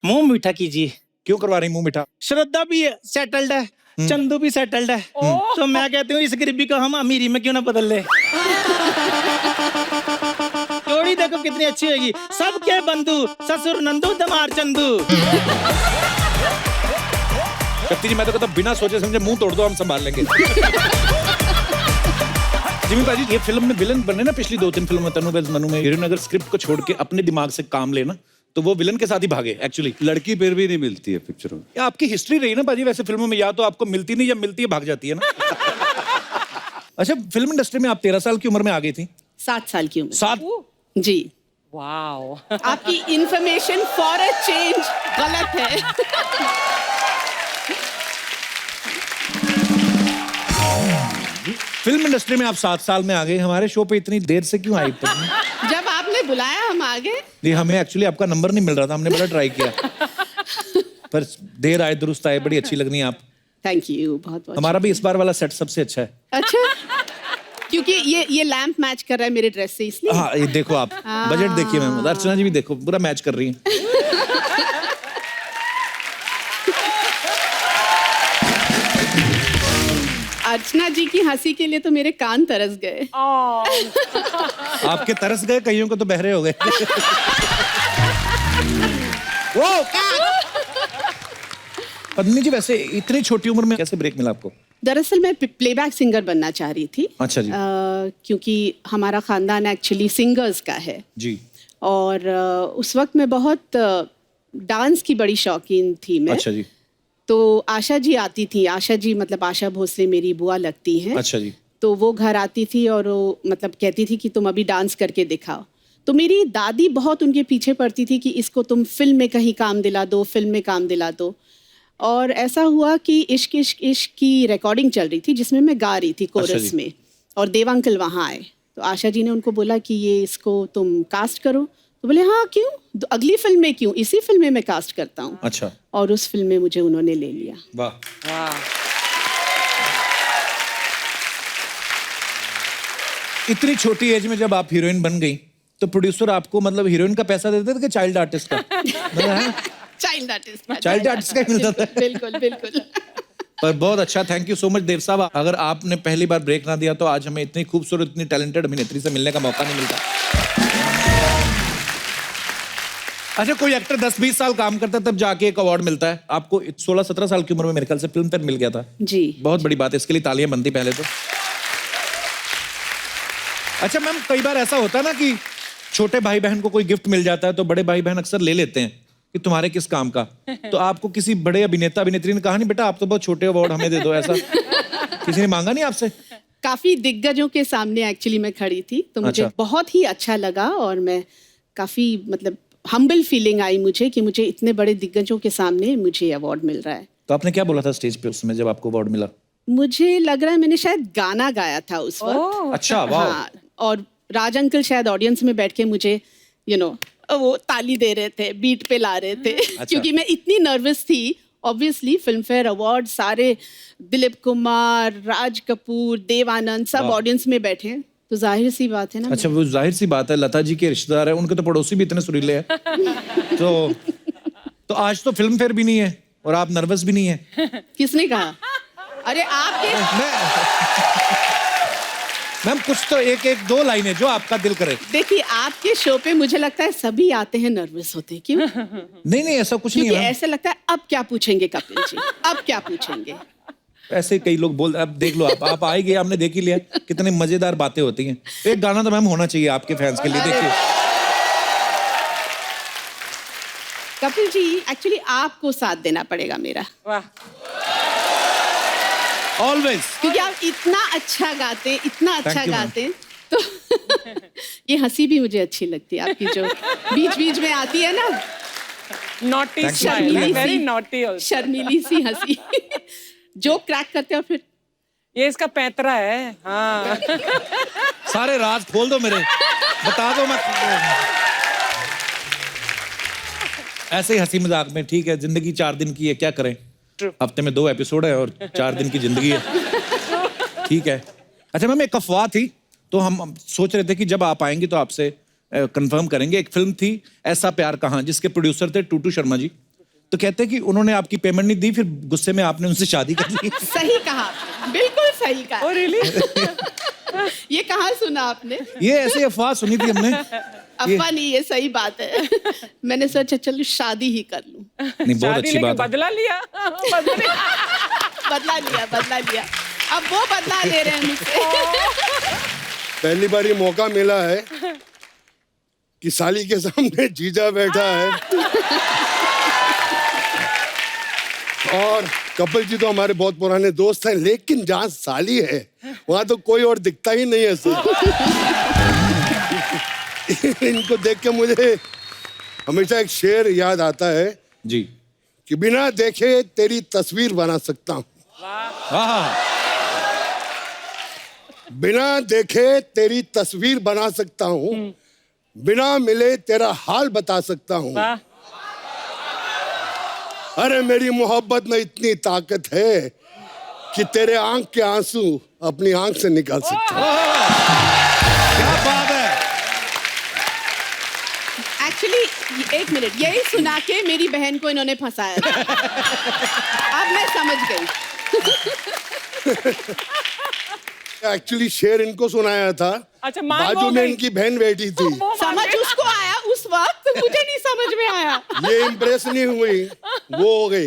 मुंह मीठा कीजिए। क्यों करवा रही मुंह मीठा? श्रद्धा भी सेटल्ड है, चंदू भी सेटल्ड है, तो मैं कहती हूँ इस गरीबी को हम अमीरी में क्यों ना बदल ले। जोड़ी देखो कितनी अच्छी होगी, सबके बंधु ससुर नंदू दमार चंदू। शक्ति जी मैं तो कहता बिना सोचे समझे मुंह तोड़ दो, हम संभाल लेंगे। जिमी पाजी ये फिल्म में विलन बने ना, पिछली 2-3 फिल्मों में तनु बेज मनु में हीरोइन अगर स्क्रिप्ट को छोड़ के अपने दिमाग से काम लेना तो वो विलन के साथ ही भागे एक्चुअली। लड़की फिर भी नहीं मिलती है पिक्चरों में। या आपकी हिस्ट्री रही ना पाजी वैसे फिल्मों में, या तो आपको मिलती नहीं या मिलती है भाग जाती है ना। अच्छा फिल्म इंडस्ट्री में आप 13 साल की उम्र में आ गई थी? 7 साल की उम्र। 7? जी। वाओ। आपकी इंफॉर्मेशन फॉर अ चेंज गलत है। फिल्म इंडस्ट्री में आप 7 साल में आ गए, हमारे शो पे इतनी देर से क्यों आई? जब आपने बुलाया हम आ गए। नहीं हमें एक्चुअली आपका नंबर नहीं मिल रहा था, हमने बड़ा ट्राई किया पर देर आए दुरुस्त आए, बड़ी अच्छी लग रही हैं आप। थैंक यू, बहुत बहुत। हमारा भी इस बार वाला सेट सबसे अच्छा है। अच्छा क्योंकि ये लैंप मैच कर रहा है मेरे ड्रेस से इसलिए। हाँ ये देखो आप बजट देखिए मैम, अर्चना जी भी देखो पूरा मैच कर रही हैं। अर्चना जी की हंसी के लिए तो मेरे कान तरस गए। आपके तरस गए, कईयों को तो बहरे हो गए। वो पत्नी जी वैसे इतनी छोटी उम्र में कैसे ब्रेक मिला आपको? दरअसल मैं प्लेबैक सिंगर बनना चाह रही थी। अच्छा जी। क्योंकि हमारा खानदान एक्चुअली सिंगर्स का है जी। और उस वक्त मैं बहुत डांस की बड़ी शौकीन थी मैं। अच्छा जी। तो आशा जी आती थी, आशा जी मतलब आशा भोसले मेरी बुआ लगती हैं। अच्छा जी। तो वो घर आती थी और वो मतलब कहती थी कि तुम अभी डांस करके दिखाओ। तो मेरी दादी बहुत उनके पीछे पड़ती थी कि इसको तुम फिल्म में कहीं काम दिला दो, फिल्म में काम दिला दो। और ऐसा हुआ कि इश्क इश्क इश्क की रिकॉर्डिंग चल रही थी जिसमें मैं गा रही थी कोरस में, और देव अंकल वहाँ आए। तो आशा जी ने उनको बोला कि ये इसको तुम कास्ट करो। तो बोले हाँ क्यों, अगली फिल्म में क्यों, इसी फिल्म में मैं कास्ट करता हूँ। अच्छा। और उस फिल्म में मुझे उन्होंने ले लिया। वाह। इतनी छोटी एज में जब आप हीरोइन बन गई तो प्रोड्यूसर आपको मतलब हीरोइन का पैसा देते थे कि चाइल्ड आर्टिस्ट का? चाइल्ड आर्टिस्ट का ही मिलता था। बिल्कुल बिल्कुल। पर बहुत अच्छा, थैंक यू सो मच देव साहब। अगर आपने पहली बार ब्रेक ना दिया तो आज हमें इतनी खूबसूरत इतनी टैलेंटेड अभिनेत्री से मिलने का मौका नहीं मिलता। अच्छा कोई एक्टर 10-20 साल काम करता है तब जाके एक अवार्ड मिलता है, आपको 16-17 साल की उम्र में मेरे ख्याल से फिल्म फेयर मिल गया था। जी बहुत बड़ी बात है, इसके लिए तालियां बनती पहले तो। अच्छा मैम कई बार ऐसा होता है ना कि छोटे भाई बहन को कोई गिफ्ट मिल जाता है तो बड़े भाई बहन अक्सर ले लेते हैं कि तुम्हारे किस काम का। तो आपको किसी बड़े अभिनेता अभिनेत्री ने कहा नहीं बेटा आप तो बहुत छोटे अवार्ड हमें दे दो, ऐसा किसी ने मांगा नहीं आपसे? काफी दिग्गजों के सामने एक्चुअली मैं खड़ी थी तो मुझे अच्छा। बहुत ही अच्छा लगा और मैं काफी मतलब हम्बल फीलिंग आई मुझे कि मुझे इतने बड़े दिग्गजों के सामने मुझे अवार्ड मिल रहा है। तो आपने क्या बोला था स्टेज पे उस समय जब आपको अवार्ड मिला? मुझे लग रहा है मैंने शायद गाना गाया था उस वक्त। अच्छा वाह। हाँ, और राज अंकल शायद ऑडियंस में बैठ के मुझे वो ताली दे रहे थे, बीट पे ला रहे थे। क्योंकि मैं इतनी नर्वस थी। ऑब्वियसली फिल्म फेयर अवार्ड सारे दिलीप कुमार, राज कपूर, देव आनंद सब ऑडियंस में बैठे हैं तो जाहिर सी बात है ना। अच्छा वो जाहिर सी बात है, लता जी के रिश्तेदार है, उनके तो पड़ोसी भी इतने सुरीले हैं। तो आज तो फिल्म फेयर भी नहीं है और आप नर्वस भी नहीं है। किसने कहा? अरे आपके मैम कुछ तो एक दो लाइनें जो आपका दिल करे। देखिए आपके शो पे मुझे लगता है सभी आते हैं नर्वस होते हैं, क्यों? नहीं ऐसा कुछ नहीं क्योंकि है। ऐसे लगता है अब क्या पूछेंगे कपिल जी, अब क्या पूछेंगे। ऐसे कई लोग बोल, अब देख लो आप आ ही गए, हमने देख ही लिया कितनी मजेदार बातें होती हैं। एक गाना तो मैम होना चाहिए आपके फैंस के लिए, देखिए। कपिल जी एक्चुअली आपको साथ देना पड़ेगा मेरा। वाह। ऑलवेज। क्योंकि आप इतना अच्छा गाते, इतना अच्छा Thank you, गाते तो ये हंसी भी मुझे अच्छी लगती है आपकी जो बीच बीच में आती है ना, naughty Thank you. Smile, very naughty also. शर्मीली सी हंसी जो क्रैक करते हो फिर। ये इसका पैतरा है। हाँ। सारे राज खोल दो मेरे, बता दो मत। ऐसे ही हंसी मजाक में, ठीक है जिंदगी 4 दिन की है, क्या करें, हफ्ते में 2 एपिसोड है और 4 दिन की जिंदगी है, ठीक है। अच्छा मैम एक अफवाह थी तो हम सोच रहे थे कि जब आप आएंगे तो आपसे कंफर्म करेंगे। एक फिल्म थी ऐसा प्यार कहाँ जिसके प्रोड्यूसर थे टूटू शर्मा जी, तो कहते हैं कि उन्होंने आपकी पेमेंट नहीं दी, फिर गुस्से में आपने उनसे शादी कर ली। सही कहा आपने, बिल्कुल सही कहा। Oh, really? ये कहाँ सुना आपने? ये ऐसे अफवाह सुनी थी हमने। अफवाह नहीं, ये सही बात है। मैंने सोचा चलो शादी ही कर लूं। नहीं, बहुत शादी अच्छी लेके बात है। बदला लिया। बदला लिया। अब वो बदला ले रहे हैं मुझसे। पहली बार ये मौका मिला है कि साली के सामने जीजा बैठा है। और कपिल जी तो हमारे बहुत पुराने दोस्त हैं, लेकिन जहाँ साली है वहां तो कोई और दिखता ही नहीं है सर। इनको देख के मुझे हमेशा एक शेर याद आता है जी। कि बिना देखे तेरी तस्वीर बना सकता हूँ, वाह, बिना देखे तेरी तस्वीर बना सकता हूँ, बिना मिले तेरा हाल बता सकता हूँ। वाह। अरे मेरी मोहब्बत में इतनी ताकत है कि तेरे आंख के आंसू अपनी आंख से निकाल सकता हूँ। क्या बात है। एक्चुअली एक मिनट, यही सुना के मेरी बहन को इन्होंने फंसाया था। अब मैं समझ गई। एक्चुअली शेर इनको सुनाया था। अच्छा, मान बाजू वो में गई। इनकी बहन बैठी थी। समझ उसको आया उस वक्त, मुझे नहीं समझ में आया। ये इम्प्रेस नहीं हुई, वो हो गई।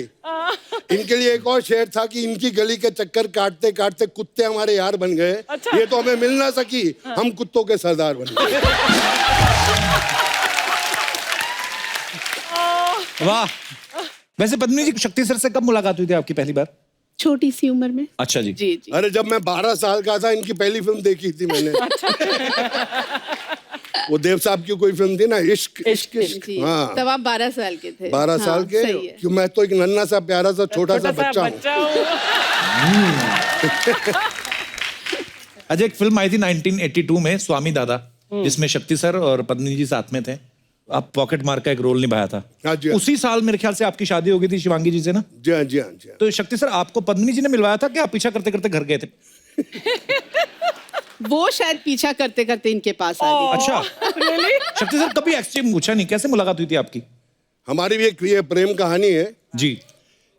इनके लिए एक और शेर था कि इनकी गली के चक्कर काटते काटते कुत्ते हमारे यार बन गए। अच्छा। ये तो हमें मिल ना सकी, हम कुत्तों के सरदार बन गए। वाह। वैसे पद्मिनी जी, शक्ति सर से कब मुलाकात हुई थी आपकी पहली बार? छोटी सी उम्र में। अच्छा जी। जी जी। अरे जब मैं 12 साल का था, इनकी पहली फिल्म देखी थी मैंने। वो देव साहब की कोई फिल्म थी ना, इश्क इश्क इश्क। जी। हाँ, तब आप 12 साल के थे। 12 हाँ, साल के। सही है। क्यों, मैं तो एक नन्हा सा प्यारा सा छोटा सा बच्चा हूँ। अच्छा, एक फिल्म आई थी 1982 में, स्वामी दादा, जिसमें शक्ति सर और पद्मिनी जी साथ में थे। आप पॉकेट मार का एक रोल निभाया था। हाँ जी, हाँ। उसी साल मेरे ख्याल से आपकी शादी हो गई थी शिवांगी जी से ना? जी हाँ, जी हाँ, जी हाँ। तो शक्ति सर आपको पद्मिनी जी ने मिलवाया था कि आप पीछा करते करते घर गए थे? वो शायद पीछा करते करते इनके पास आ गई। अच्छा। शक्ति सर कभी एक्सचेंज पूछा नहीं, कैसे मुलाकात हुई थी आपकी? हमारी भी एक ये प्रेम कहानी है। जी।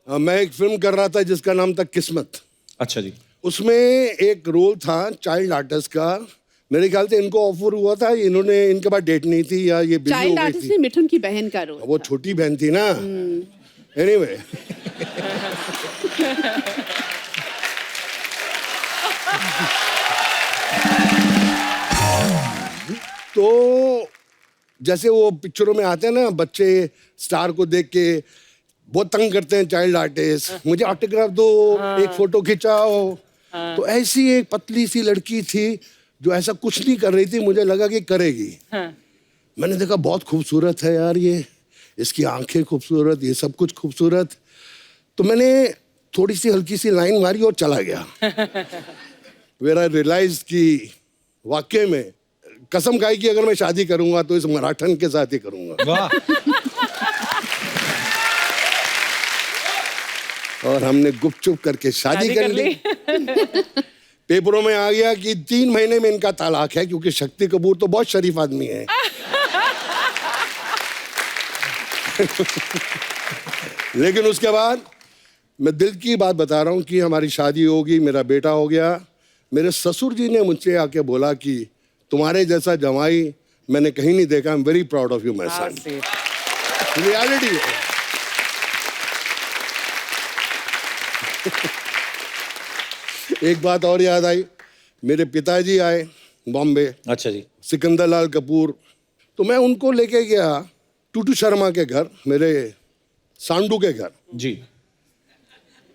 मैं एक फिल्म कर रहा था जिसका नाम था किस्मत। अच्छा जी। उसमें एक रोल था चाइल्ड आर्टिस्ट का। मेरे ख्याल से इनको ऑफर हुआ था, इन्होंने, इनके पास डेट नहीं थी या ये बिजी हो चाइल्ड गई आर्टिस्ट थी। में मिठुन की बहन का रोल। वो छोटी बहन थी ना। एनीवे, तो जैसे वो पिक्चरों में आते हैं ना, बच्चे स्टार को देख के बहुत तंग करते हैं चाइल्ड आर्टिस्ट, मुझे ऑटोग्राफ दो, एक फोटो खिंचाओ। तो ऐसी एक पतली सी लड़की थी जो ऐसा कुछ नहीं कर रही थी, मुझे लगा कि करेगी। मैंने देखा बहुत खूबसूरत है यार ये, इसकी आंखें खूबसूरत, ये सब कुछ खूबसूरत। तो मैंने थोड़ी सी हल्की सी लाइन मारी और चला गया। वेर आई रियलाइज कि वाकई में कसम खाई कि अगर मैं शादी करूंगा तो इस मराठन के साथ ही करूंगा। वाह। और हमने गुपचुप करके शादी कर ली। पेपरों में आ गया कि 3 महीने में इनका तलाक है, क्योंकि शक्ति कपूर तो बहुत शरीफ आदमी है। लेकिन उसके बाद मैं दिल की बात बता रहा हूं कि हमारी शादी होगी, मेरा बेटा हो गया। मेरे ससुर जी ने मुझसे आके बोला कि तुम्हारे जैसा जमाई मैंने कहीं नहीं देखा, I am very proud of you my son. Reality है। एक बात और याद आई, मेरे पिताजी आए बॉम्बे, अच्छा जी। सिकंदर लाल कपूर, तो मैं उनको लेके गया टूटू शर्मा के घर, मेरे सांडू के घर। जी।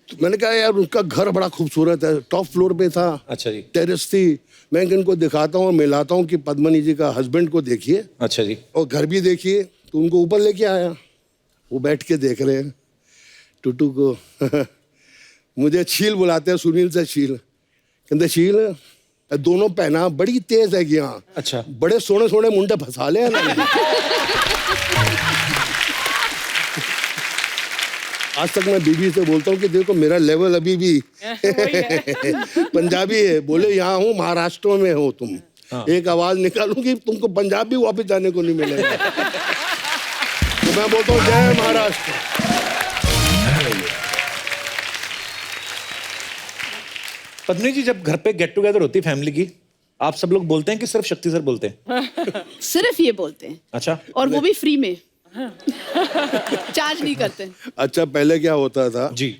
तो मैंने कहा यार उनका घर बड़ा खूबसूरत है, टॉप फ्लोर पे था। अच्छा जी। टेरेस थी। मैं इनको दिखाता हूँ, मिलाता हूँ कि पद्मनी जी का हस्बैंड को देखिए अच्छा जी। और घर भी देखिए। तो उनको ऊपर लेके आया, वो बैठ के देख रहे हैं टूटू को। मुझे शील बुलाते हैं, सुनील से शील, कहते शील दोनों पहना बड़ी तेज है यहाँ। अच्छा। बड़े सोने सोने मुंडे फंसा ले ना। आज तक मैं बीबी से बोलता हूँ कि देखो मेरा लेवल अभी भी पंजाबी है। बोले यहाँ हूँ, महाराष्ट्र में हो तुम। एक आवाज निकालूंगी तुमको पंजाब भी वापस जाने को नहीं मिलेगा। तो मैं बोलता हूँ जय महाराष्ट्र। पत्नी जी, जब घर पे गेट टुगेदर होती है फैमिली की, आप सब लोग बोलते हैं कि सिर्फ शक्ति सर बोलते हैं? सिर्फ ये बोलते हैं, अच्छा। और वो भी फ्री में। चार्ज नहीं करते। अच्छा, पहले क्या होता था जी।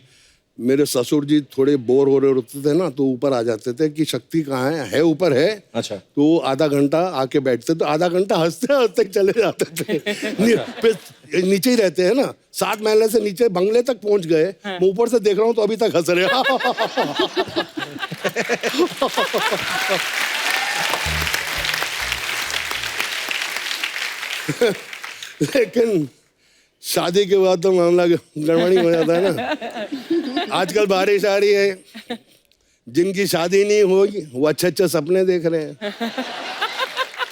मेरे ससुर जी थोड़े बोर हो रहे होते थे ना, तो ऊपर आ जाते थे कि शक्ति कहाँ है ऊपर है। अच्छा। तो आधा घंटा आके बैठते, तो आधा घंटा हंसते हंसते चले जाते थे। फिर नीचे ही रहते हैं ना, 7 महले से नीचे बंगले तक पहुंच गए। मैं ऊपर से देख रहा हूँ तो अभी तक हंस रहे। लेकिन शादी के बाद तो मामला गड़बड़ी हो जाता है ना। आजकल बारिश आ रही है, जिनकी शादी नहीं होगी वो अच्छे अच्छे सपने देख रहे हैं।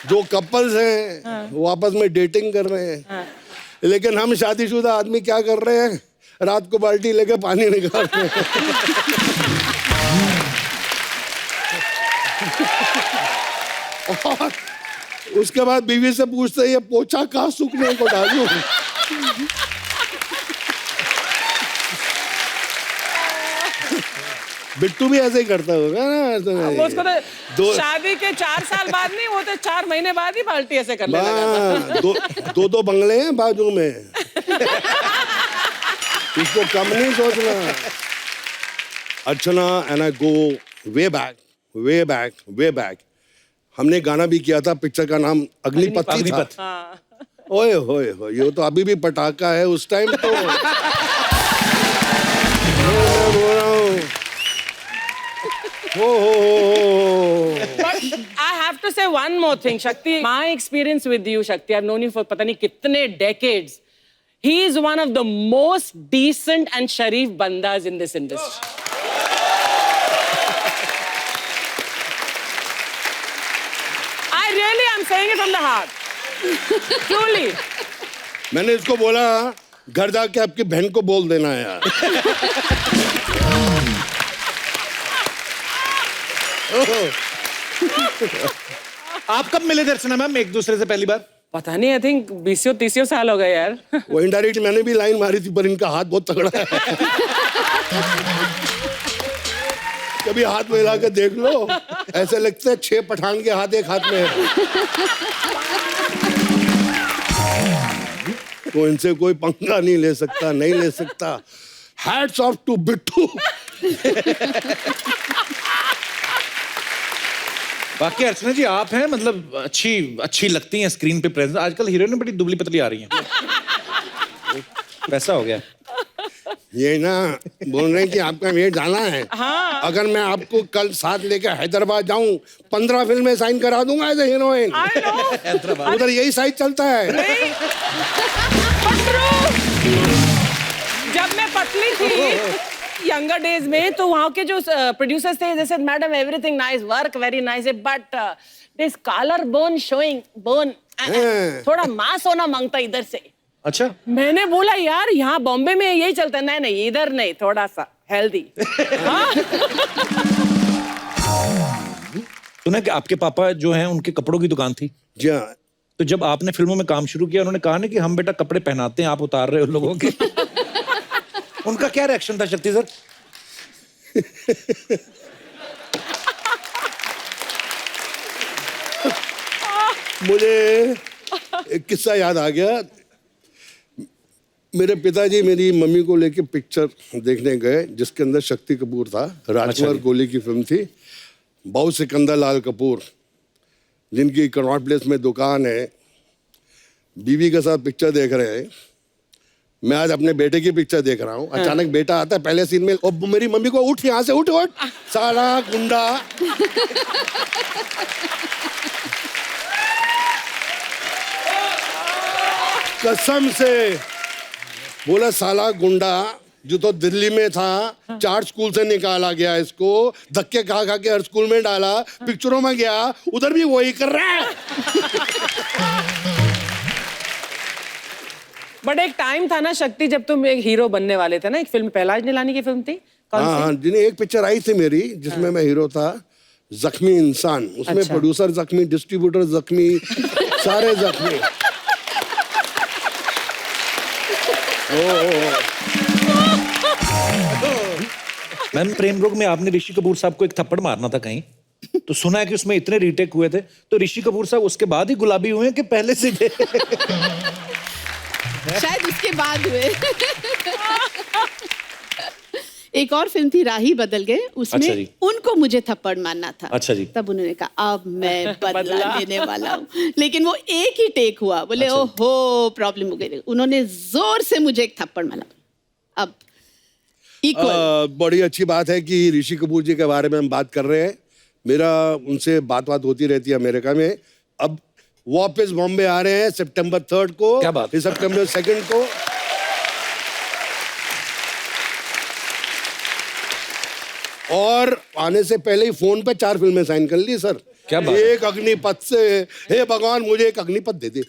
जो कपल्स हैं वो आपस में डेटिंग कर रहे हैं। लेकिन हम शादीशुदा आदमी क्या कर रहे हैं? रात को बाल्टी लेके पानी निकाल रहे हैं। और उसके बाद बीवी से पूछते हैं, ये पोछा कहाँ सूखने को डालूं? बिट्टू भी ऐसे ही करता होगा ना। वो उसको तो शादी के 4 साल बाद नहीं, वो तो 4 महीने बाद ही बाल्टी ऐसे करने लगा था। दो बंगले हैं बाजू में। इसको कम नहीं सोचना। Archana and I go way back, way back, way back. हमने गाना भी किया था, पिक्चर का नाम अग्निपथ था। ओए होए होए, ये तो अभी भी पटाखा है। उस टाइम तो But I have to say one more thing, Shakti. My experience with you, Shakti, I've known you for पता नहीं कितने decades. He is one of the most decent and sharif bandas in this industry. I really am saying it from the heart. Truly. मैंने इसको बोला, घर जाके आपकी बहन को बोल देना है यार। आप कब मिले दर्शना मैम एक दूसरे से पहली बार? पता नहीं, I think 20-30 साल हो गए यार। वो इनडायरेक्ट मैंने भी लाइन मारी थी, पर इनका हाथ बहुत तगड़ा है। कभी हाथ मिला के देख लो, ऐसे लगता है 6 पठान के हाथ एक हाथ में है। तो इनसे कोई पंगा नहीं ले सकता, नहीं ले सकता। Hats off to Bittu. बाकी अर्चना जी, आप हैं मतलब अच्छी लगती हैं स्क्रीन पे प्रेजेंस। आजकल हीरोइन बड़ी दुबली पतली आ रही हैं। वैसा हो गया। ये ना बोल रहे हैं कि आपका वेट जाना है। हाँ। अगर मैं आपको कल साथ लेकर हैदराबाद जाऊं, 15 फिल्में साइन करा दूंगा as a heroine. I know. उधर यही साइज चलता है। नहीं। जब मैं पतली थी यंगर डेज में, तो वहाँ के जो प्रोड्यूसर्स थे, जैसे madam everything nice, work very nice, but this collar bone showing bone, थोड़ा मांस होना मांगता इधर से। अच्छा। मैंने बोला यार यहाँ बॉम्बे में यही चलता है। नहीं नहीं, इधर नहीं, थोड़ा सा हेल्दी। सुना कि आपके पापा जो हैं उनके कपड़ों की दुकान थी। जी हाँ। तो जब आपने फिल्मों में काम शुरू किया, उन्होंने कहा ना कि हम बेटा कपड़े पहनाते हैं, आप उतार रहे हो लोगों के। उनका क्या रिएक्शन था शक्ति सर? मुझे एक किस्सा याद आ गया। मेरे पिताजी मेरी मम्मी को लेके पिक्चर देखने गए, जिसके अंदर शक्ति कपूर था। राजकुमार कोहली की फिल्म थी। बाऊ सिकंदर लाल कपूर, जिनकी कनॉट प्लेस में दुकान है, बीवी के साथ पिक्चर देख रहे हैं। मैं आज अपने बेटे की पिक्चर देख रहा हूँ। अचानक बेटा आता है पहले सीन में, और मेरी मम्मी को, उठ यहाँ से, उठ उठ, साला गुंडा। कसम से बोला, साला गुंडा जो तो दिल्ली में था, 4 स्कूल से निकाला गया, इसको धक्के खा खा के हर स्कूल में डाला, पिक्चरों में गया, उधर भी वही कर रहा है। बट एक टाइम था ना शक्ति, जब तुम एक हीरो बनने वाले थे ना, एक फिल्म पहलाज निलानी की फिल्म थी, कौन सी? हाँ, जिन्हें एक पिक्चर आई थी मेरी, जिसमें मैं हीरो था, जख्मी इंसान। उसमें अच्छा। प्रोड्यूसर जख्मी, डिस्ट्रीब्यूटर जख्मी, सारे जख्मी। मैम प्रेम रोग में आपने ऋषि कपूर साहब को एक थप्पड़ मारना था कहीं, तो सुना है कि उसमें इतने रीटेक हुए थे, तो ऋषि कपूर साहब उसके बाद ही गुलाबी हुए हैं कि पहले से थे? शायद उसके बाद हुए। एक और फिल्म थी राही बदल गए, उसमें अच्छा जी। उनको मुझे थप्पड़ मारना था। अच्छा जी। तब उन्होंने कहा अब मैं बदला लेने वाला हूँ, लेकिन वो एक ही टेक हुआ, बोले अच्छा। ओहो प्रॉब्लम हो गई, उन्होंने जोर से मुझे एक थप्पड़ मारा। अब इक्वल। बड़ी अच्छी बात है कि ऋषि कपूर जी के बारे में हम बात कर रहे हैं। मेरा उनसे बात होती रहती है अमेरिका में। अब वापस बॉम्बे आ रहे हैं सितंबर 3 को, क्या बात? सितंबर 2 को। और आने से पहले ही फोन पे 4 फिल्में साइन कर ली सर। क्या बात है? एक अग्निपथ से, हे भगवान मुझे एक अग्निपथ दे दे।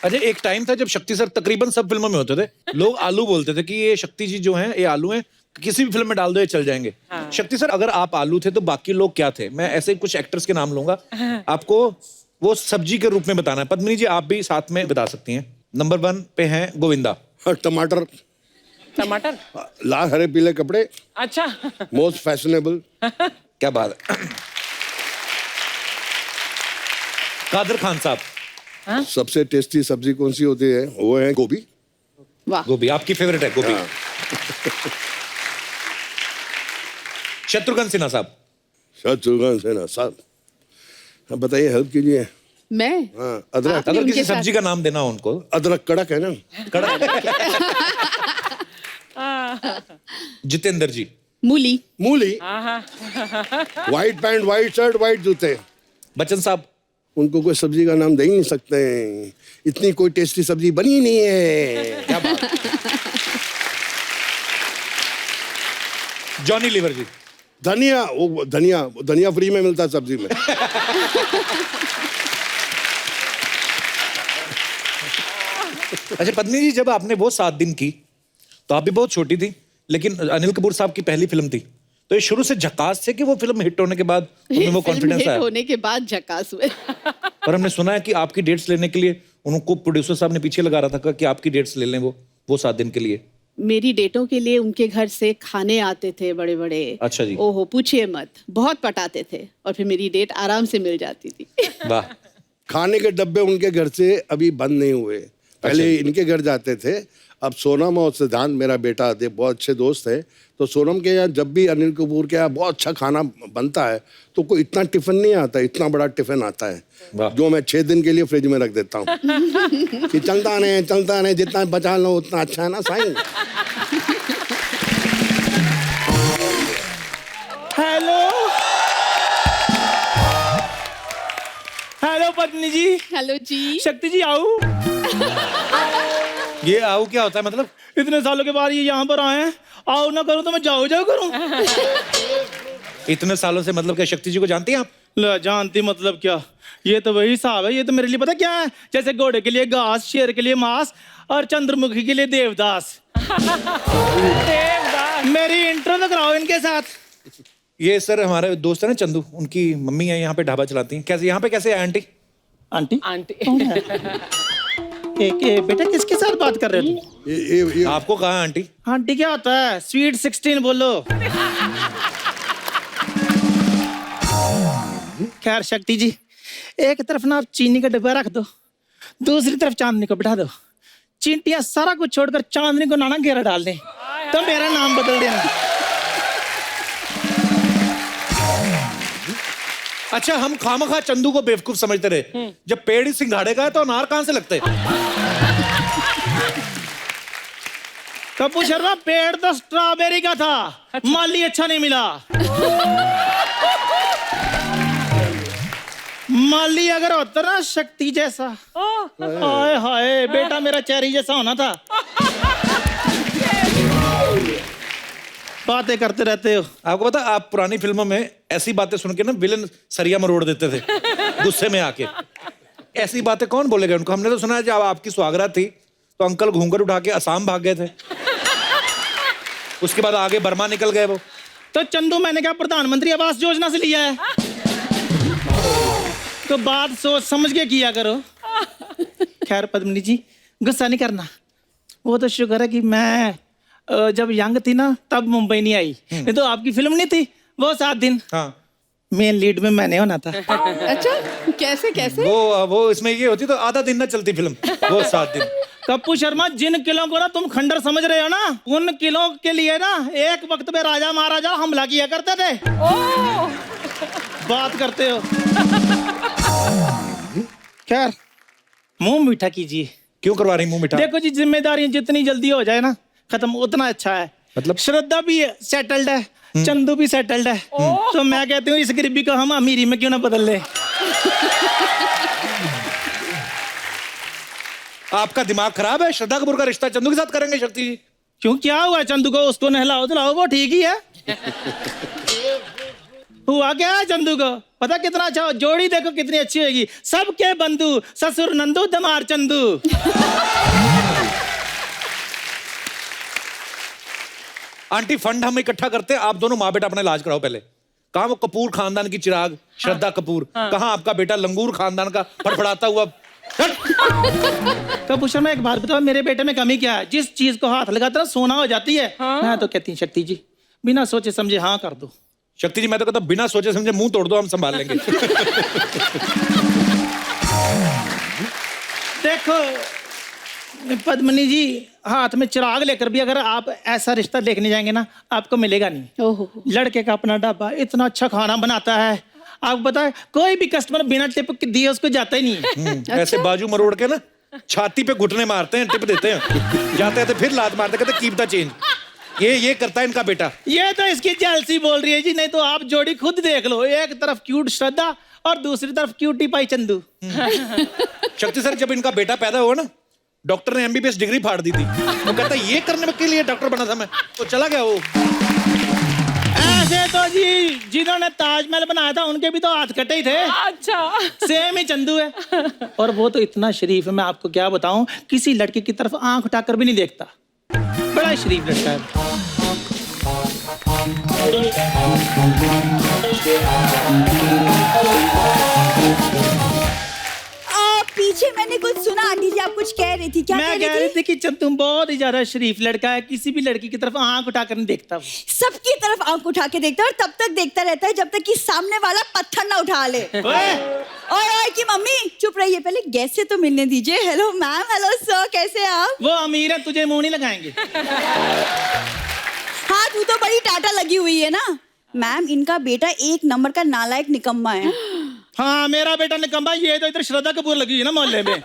अजय एक टाइम था जब शक्ति सर तकरीबन सब फिल्मों में होते थे, लोग आलू बोलते थे कि ये शक्ति जी जो हैं ये आलू हैं, किसी भी फिल्म में डाल दो ये चल जाएंगे। शक्ति सर अगर आप आलू थे तो बाकी लोग क्या थे? मैं ऐसे कुछ एक्टर्स के नाम लूंगा, आपको वो सब्जी के रूप में बताना है। पद्मिनी जी आप भी साथ में बता सकती हैं। नंबर 1 पे हैं गोविंदा। टमाटर, टमाटर, लाल हरे पीले कपड़े, अच्छा। Most fashionable. क्या बात है। कादर खान साहब। सबसे टेस्टी सब्जी कौन सी होती है? वो है गोभी। वाह। गोभी आपकी फेवरेट है गोभी। हाँ। शत्रुघ्न सिन्हा साहब। शत्रुघ्न सिन्हा साहब, हाँ, बताइए हेल्प कीजिए। मैं हाँ, अदरक। आपने अगर उनके किसी साथ- सब्जी का नाम देना हो उनको। अदरक कड़क है ना। जितेंद्र जी। मूली। मूली। White pant, white shirt, white जूते। बच्चन साहब। उनको कोई सब्जी का नाम दे ही नहीं सकते, इतनी कोई टेस्टी सब्जी बनी ही नहीं है। क्या बात। जॉनी लीवर जी। धनिया, वो धनिया फ्री में मिलता है सब्जी में। अच्छा पत्नी जी जब आपने वो 7 दिन की तो आप भी बहुत छोटी थी, लेकिन अनिल कपूर साहब की पहली फिल्म थी, तो ये शुरू से झकास थे कि वो फिल्म हिट होने के बाद उनमें वो फिल्म कॉन्फिडेंस हिट आया? होने के बाद झकास हुए। और हमने सुना है कि आपकी डेट्स लेने के लिए उनको प्रोड्यूसर साहब ने पीछे लगा रहा था कि आपकी डेट्स ले लें वो 7 दिन के लिए। मेरी डेटों के लिए उनके घर से खाने आते थे बड़े बड़े। अच्छा जी। ओहो पूछिए मत, बहुत पटाते थे और फिर मेरी डेट आराम से मिल जाती थी। वाह। खाने के डब्बे उनके घर से अभी बंद नहीं हुए, पहले इनके घर जाते थे। अब सोनम और सिद्धांत मेरा बेटा थे, बहुत अच्छे दोस्त है, तो सोनम के यहाँ जब भी अनिल कपूर के यहाँ बहुत अच्छा खाना बनता है तो कोई इतना टिफिन नहीं आता, इतना बड़ा टिफिन आता है जो मैं 6 दिन के लिए फ्रिज में रख देता हूँ कि चलता नहीं, जितना बचा लो उतना अच्छा है ना साईं। हेलो पत्नी जी। हेलो जी। शक्ति जी आओ। ये आओ क्या होता है मतलब? इतने सालों के बाद ये यहाँ पर आए हैं, आओ ना करूं तो मैं जाओ करूं। इतने सालों से मतलब क्या शक्ति जी को जानती हैं आप? ला जानती मतलब क्या, ये तो वही हिसाब है। ये तो मेरे लिए पता क्या है, जैसे घोड़े के लिए घास, शेर के लिए मांस और चंद्रमुखी के लिए देवदास। मेरी इंट्रो तो कराओ इनके साथ। ये सर हमारे दोस्त है ना चंदू, उनकी मम्मी है यहाँ पे ढाबा चलाती हैं। कैसे यहाँ पे कैसे आए आंटी? Aunty aunty. बेटा किसके साथ बात कर रहे हो तुम? ये आपको कहा है आंटी? आंटी क्या होता है? स्वीट 16 बोलो। खैर शक्ति जी, एक तरफ ना आप चीनी का डब्बा रख दो, दूसरी तरफ चांदनी को बिठा दो। चींटियां सारा कुछ छोड़कर चांदनी को नाना घेरा डाल दें तो मेरा नाम बदल देना। अच्छा हम खामखा चंदू को बेवकूफ समझते रहे, जब पेड़ ही सिंघाड़े का है तो अनार कहां से लगते? कपूर शर्मा, पेड़ तो स्ट्रॉबेरी का था, माली अच्छा नहीं मिला। माली अगर होता ना शक्ति जैसा, हाय हाय बेटा मेरा चेरी जैसा होना था। बातें करते रहते हो। आपको पता आप पुरानी फिल्मों में ऐसी बातें सुन के ना विलन सरिया मरोड़ देते थे गुस्से में आके। ऐसी बातें कौन बोलेगा उनको? हमने तो सुना है जब आपकी सुहागरात थी तो अंकल घूंघट उठा के असम भाग गए थे, उसके बाद आगे बर्मा निकल गए वो। तो चंदू मैंने क्या प्रधानमंत्री आवास योजना से लिया है, तो बात सोच समझ के किया करो। खैर पद्मिनी जी गुस्सा नहीं करना, वो तो शुक्र है कि मैं जब यंग थी ना तब मुंबई नहीं आई, नहीं तो आपकी फिल्म नहीं थी वो 7 दिन, हाँ मेन लीड में मैंने होना था। अच्छा, कैसे कैसे? वो इसमें ये होती तो आधा दिन ना चलती फिल्म, वो 7 दिन। कप्पू शर्मा, जिन किलों को ना तुम खंडर समझ रहे हो ना, उन किलों के लिए ना एक वक्त में राजा महाराजा हमला किया करते थे। बात करते हो। खैर, मुंह मीठा कीजिए। क्यों करवा रही मुंह मिठा? देखो जी, जिम्मेदारियां जितनी जल्दी हो जाए ना खत्म उतना अच्छा है। मतलब? श्रद्धा भी सेटल्ड है, चंदू भी सेटल्ड है, तो मैं कहती हूँ इस गरीबी को हम अमीरी में क्यों ना बदल ले। आपका दिमाग खराब है? श्रद्धा कपूर का रिश्ता चंदू के साथ करेंगे शक्ति जी? क्यों, क्या हुआ चंदू को? उसको नहलाओ धुलाओ, वो ठीक ही है। हुआ क्या है चंदू को? पता कितना अच्छा, जोड़ी देखो कितनी अच्छी होगी। सबके बंधु, ससुर नंदू दमार चंदू। आंटी, फंड हम इकट्ठा करते हैं, आप दोनों माँ बेटा अपना इलाज कराओ पहले। कहाँ वो कपूर खानदान की चिराग श्रद्धा कपूर, कहाँ आपका बेटा लंगूर खानदान का फड़फड़ाता हुआ? कपूर शर्मा, एक बात बताओ, मेरे बेटे में कमी क्या है? जिस चीज को हाथ लगाता है सोना हो जाती है। मैं तो कहती हूँ शक्ति जी बिना सोचे समझे हाँ कर दो। शक्ति जी, मैं तो कहता हूं, बिना सोचे समझे मुंह तोड़ दो, हम संभाल लेंगे। देखो पद्मनी जी, हाथ में चिराग लेकर भी अगर आप ऐसा रिश्ता देखने जाएंगे ना, आपको मिलेगा नहीं। ओहो, लड़के का अपना ढाबा, इतना अच्छा खाना बनाता है, आप बताए कोई भी कस्टमर बिना टिप दिए उसको जाता ही नहीं है। ऐसे बाजू मरोड़ के ना छाती पे घुटने मारते हैं, टिप देते हैं, जाते हैं फिर लात मारते, कहते कीप द चेंज। ये करता है इनका बेटा। ये तो इसकी जेलसी बोल रही है जी, नहीं तो आप जोड़ी खुद देख लो, एक तरफ क्यूट श्रद्धा और दूसरी तरफ क्यूटी पाई चंदू। शक्ति सर, जब इनका बेटा पैदा हुआ ना, डॉक्टर ने MBBS डिग्री फाड़ दी थी। वो कहता है ये करने के लिए डॉक्टर बना था मैं, तो चला गया वो। ऐसे तो जी जिन्होंने ताजमहल बनाया था उनके भी तो हाथ कटे ही थे। अच्छा, सेम ही चंदू है। और वो तो इतना शरीफ है, मैं आपको क्या बताऊं, किसी लड़के की तरफ आंख उठाकर भी नहीं देखता, बड़ा शरीफ लड़का है। पीछे मैंने कुछ सुना, आंटी जी आप कुछ कह रही थी, क्या मैं कह रही थी कि चंदू बहुत ही ज्यादा शरीफ लड़का है, किसी भी लड़की की तरफ आंख उठाकर नहीं देखता। सबकी तरफ आंख उठा के देखता है और तब तक देखता रहता है जब तक कि सामने वाला पत्थर ना उठा ले। ओए की मम्मी चुप रहिए, पहले गैस से तो मिलने दीजिए। हेलो मैम, हेलो सर, कैसे हैं आप? वो अमीर है, तुझे मुंह नहीं लगाएंगे। हाँ, तू तो बड़ी टाटा लगी हुई है ना। मैम, इनका बेटा 1 नंबर का नालायक निकम्मा है। हाँ, मेरा बेटा निकम्मा, ये तो इधर श्रद्धा कपूर लगी है ना मोहल्ले में।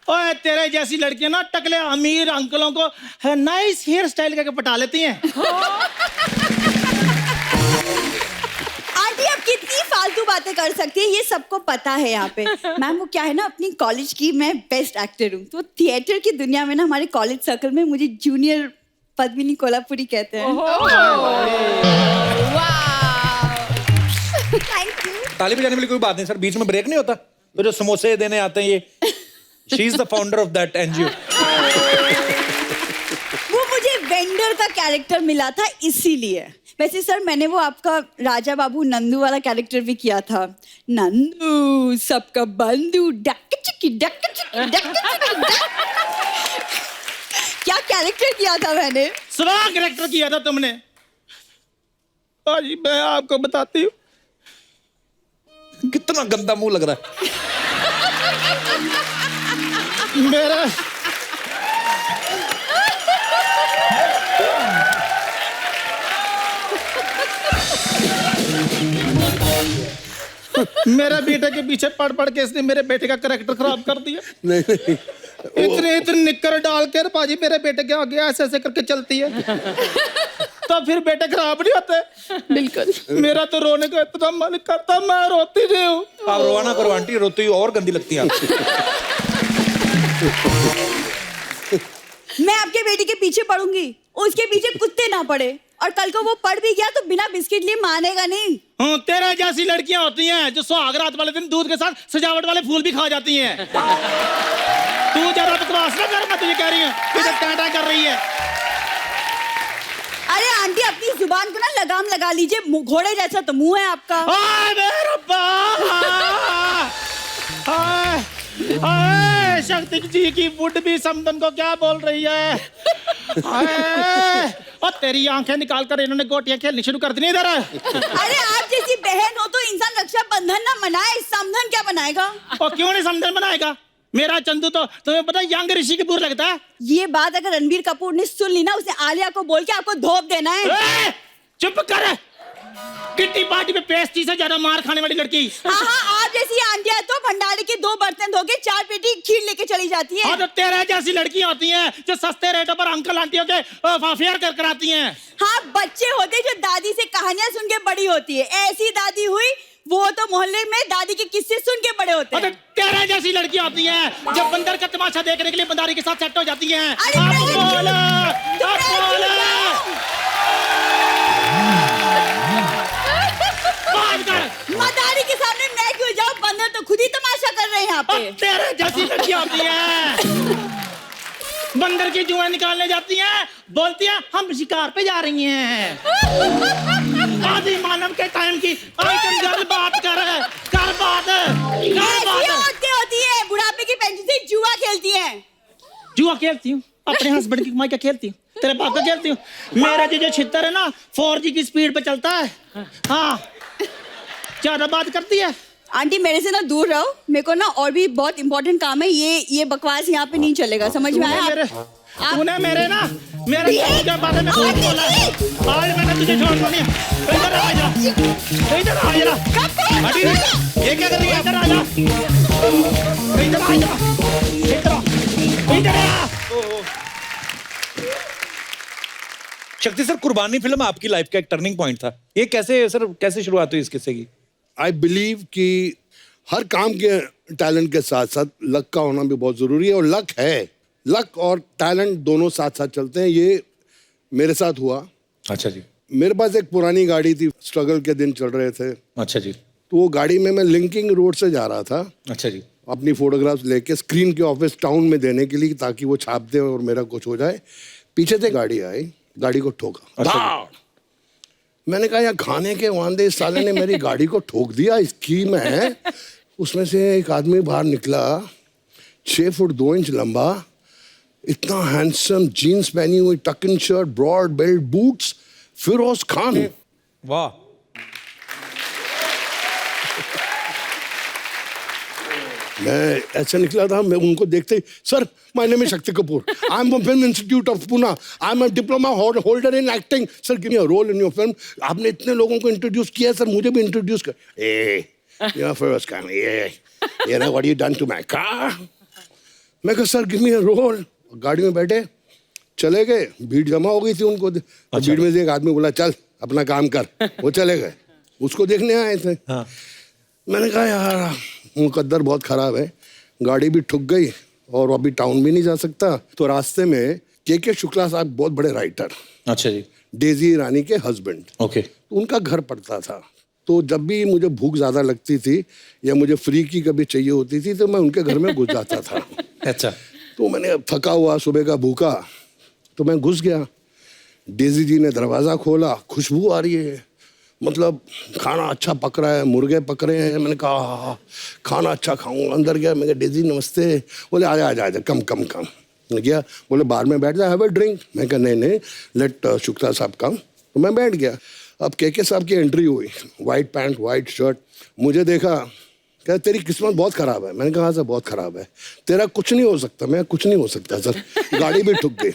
ओए, तेरे जैसी लड़कियां ना टकले अमीर अंकलों को नाइस हेयर स्टाइल करके पटा लेती हैं। आंटी, आप कितनी फालतू बातें कर सकती है, ये सबको पता है यहाँ पे। मैम, वो क्या है ना, अपनी कॉलेज की मैं बेस्ट एक्टर हूँ, तो थिएटर की दुनिया में ना हमारे कॉलेज सर्कल में मुझे जूनियर पद्मिनी कोल्हापुरी कहते हैं। Thank you. ताली बजाने वाली कोई बात नहीं सर, बीच में ब्रेक नहीं होता? तो जो समोसे देने आते हैं ये, she is the founder of that NGO। वो मुझे वेंडर का कैरेक्टर मिला था इसीलिए। वैसे सर, मैंने वो आपका राजा बाबू नंदू वाला कैरेक्टर भी किया था। नंदू सबका बंधु, डक चिकी डक चिकी डक चिकी। क्या कैरेक्टर किया था मैंने? सुना कैरेक्टर किया था तुमने। अजी मैं आपको बताती हूँ, कितना गंदा मुंह लग रहा है मेरा मेरा बेटे के पीछे पढ़ पढ़ के इसने मेरे बेटे का कैरेक्टर खराब कर दिया। नहीं इतने निक्कर डाल के पाजी मेरे बेटे के आगे ऐसे ऐसे करके चलती है, तो फिर बेटे खराब नहीं होते। बिल्कुल। मेरा तो रोने का इतना मन करता, मैं रोती नहीं हूँ। आप रोवाना करो आंटी, रोती हुई और गंदी लगती है आपको। मैं आपके बेटे के पीछे पढ़ूंगी, उसके पीछे कुत्ते ना पड़े, और कल को वो पढ़ भी गया तो बिना बिस्किट लिए मानेगा नहीं। हाँ, तेरे जैसी लड़कियां होती हैं जो सुहाग रात वाले दिन दूध के साथ सजावट वाले फूल भी खा जाती हैं। तू जरा बकवास ना कर, मैं तुझे कह रही हूँ, इधर टाटा कर रही है। अरे आंटी, अपनी जुबान को ना लगाम लगा लीजिए, घोड़े जैसा तो मुंह है आपका। हाय मेरे रब्बा, हाय शक्ति जी की वुड भी समदन को क्या बोल रही है? हाय, और तेरी आंखें निकाल कर इन्होंने गोटियां खेलनी शुरू कर दी इधर। अरे आप जैसी बहन हो तो इंसान रक्षा बंधन ना मनाए, समधन क्या बनाएगा? और क्यों नहीं समधन बनाएगा? मेरा चंदू तो तुम्हें पता है यंग ऋषि कपूर लगता है। ये बात अगर रणबीर कपूर ने सुन ली ना, उसे आलिया को बोल के आपको धोप देना है। चुप कर। किट्टी पार्टी में पेस्ट्री से ज्यादा मार खाने वाली लड़की। हाँ, आप जैसी आंटियां तो भंडारे के 2 बर्तन धो के 4 पेटी खीर लेके चली जाती है। हाँ, तो तेरे जैसी लड़कियां होती हैं जो सस्ते रेटों पर अंकल आंटियों के फेयर कर कराती हैं। हाँ, बच्चे होते जो दादी से कहानियां सुन के बड़ी होती है। ऐसी दादी हुई वो तो मोहल्ले में दादी के किस्से सुन के बड़े होते हैं। तो तेरे जैसी लड़कियां होती हैं जब बंदर का तमाशा देखने के लिए बंदारी के साथ सेट हो जाती हैं। मदारी के सामने मैं क्यों जाऊं? बंदर तो खुद ही तमाशा कर रहे हैं यहाँ पे। तेरे जैसी लड़कियां होती हैं बंदर की जुएं निकालने जाती हैं, बोलती हैं हम शिकार पे जा रही हैं। आदि मानव के टाइम की आइटम बात कर बात होती है, बुढ़ापे की पेंशन से जुआ खेलती है। जुआ खेलती हूँ, अपने हस्बैंड की कमाई का खेलती हूँ, तेरे बाप का खेलती हूँ। मेरा जो छितर है ना 4G की स्पीड पे चलता है। हाँ, ज्यादा बात करती है। आंटी मेरे से ना दूर रहो, मेरे को ना और भी बहुत इंपॉर्टेंट काम है। ये बकवास यहाँ पे नहीं चलेगा, समझ में आया? तूने मेरे के बारे में कुछ बोला, आज मैंने तुझे छोड़ना नहीं। इधर आ जा, इधर आ जा। ये क्या कर रही है? इधर आ जा, इधर आ जा, इधर आ। शक्ति सर, कुर्बानी फिल्म आपकी लाइफ का एक टर्निंग पॉइंट था। ये कैसे शुरुआत हुई इस किस्से की? आई बिलीव कि हर काम के टैलेंट के साथ साथ लक का होना भी बहुत जरूरी है, और लक है। लक और टैलेंट दोनों साथ साथ चलते हैं। ये मेरे साथ हुआ। अच्छा जी। मेरे पास एक पुरानी गाड़ी थी, स्ट्रगल के दिन चल रहे थे। अच्छा जी। तो वो गाड़ी में मैं लिंकिंग रोड से जा रहा था। अच्छा जी। अपनी फोटोग्राफ्स लेके स्क्रीन के ऑफिस टाउन में देने के लिए, ताकि वो छाप दे और मेरा कुछ हो जाए। पीछे से गाड़ी आई, गाड़ी को ठोका। अच्छा। मैंने कहा यार खाने के वांदे, इस साले ने मेरी गाड़ी को ठोक दिया। इसकी मैं उसमें से एक आदमी बाहर निकला, 6 फुट 2 इंच लंबा, इतना हैंडसम, जीन्स पहनी हुई, tuck in shirt, broad belt, boots, Firoz Khan. वाह। मैं ऐसे निकला था, मैं उनको देखते ही, sir my name is Shakti Kapoor, I am from film institute of Pune, I am a diploma holder in acting, sir give me a role in your film. आपने इतने लोगों को इंट्रोड्यूस किया, सर मुझे भी इंट्रोड्यूस कर। ये फिरोज खान, ये ना what you done to my car. मैं कहा sir give me a role. गाड़ी में बैठे चले गए, भीड़ जमा हो गई थी उनको। भीड़ में से एक आदमी बोला चल अपना काम कर, वो चले गए। उसको देखने आए थे। हाँ। मैंने कहा यार मुकद्दर बहुत खराब है, गाड़ी भी ठुक गई और अभी टाउन भी नहीं जा सकता। तो रास्ते में के शुक्ला साहब बहुत बड़े राइटर, अच्छा जी, डेजी रानी के हस्बैंड, ओके, उनका घर पड़ता था। तो जब भी मुझे भूख ज़्यादा लगती थी या मुझे फ्री की कभी चाहिए होती थी तो मैं उनके घर में घुस जाता था। अच्छा। तो मैंने थका हुआ, सुबह का भूखा, तो मैं घुस गया। डेजी जी ने दरवाज़ा खोला, खुशबू आ रही है, मतलब खाना अच्छा पक रहा है, मुर्गे पक रहे हैं। मैंने कहा हाँ, खाना अच्छा खाऊंगा। अंदर गया, मैं कहा डेजी नमस्ते। बोले आजा आजा आजा, कम कम कम। मैं गया, बोले बार में बैठ जा, हैव अ ड्रिंक। मैं कहा नहीं लेट शुक्ला साहब कम। तो मैं बैठ गया। अब के साहब की एंट्री हुई, वाइट पैंट वाइट शर्ट, मुझे देखा, कहा तेरी किस्मत बहुत ख़राब है। मैंने कहा सर बहुत ख़राब है, तेरा कुछ नहीं हो सकता। मैं कुछ नहीं हो सकता सर, गाड़ी भी ठुक गई।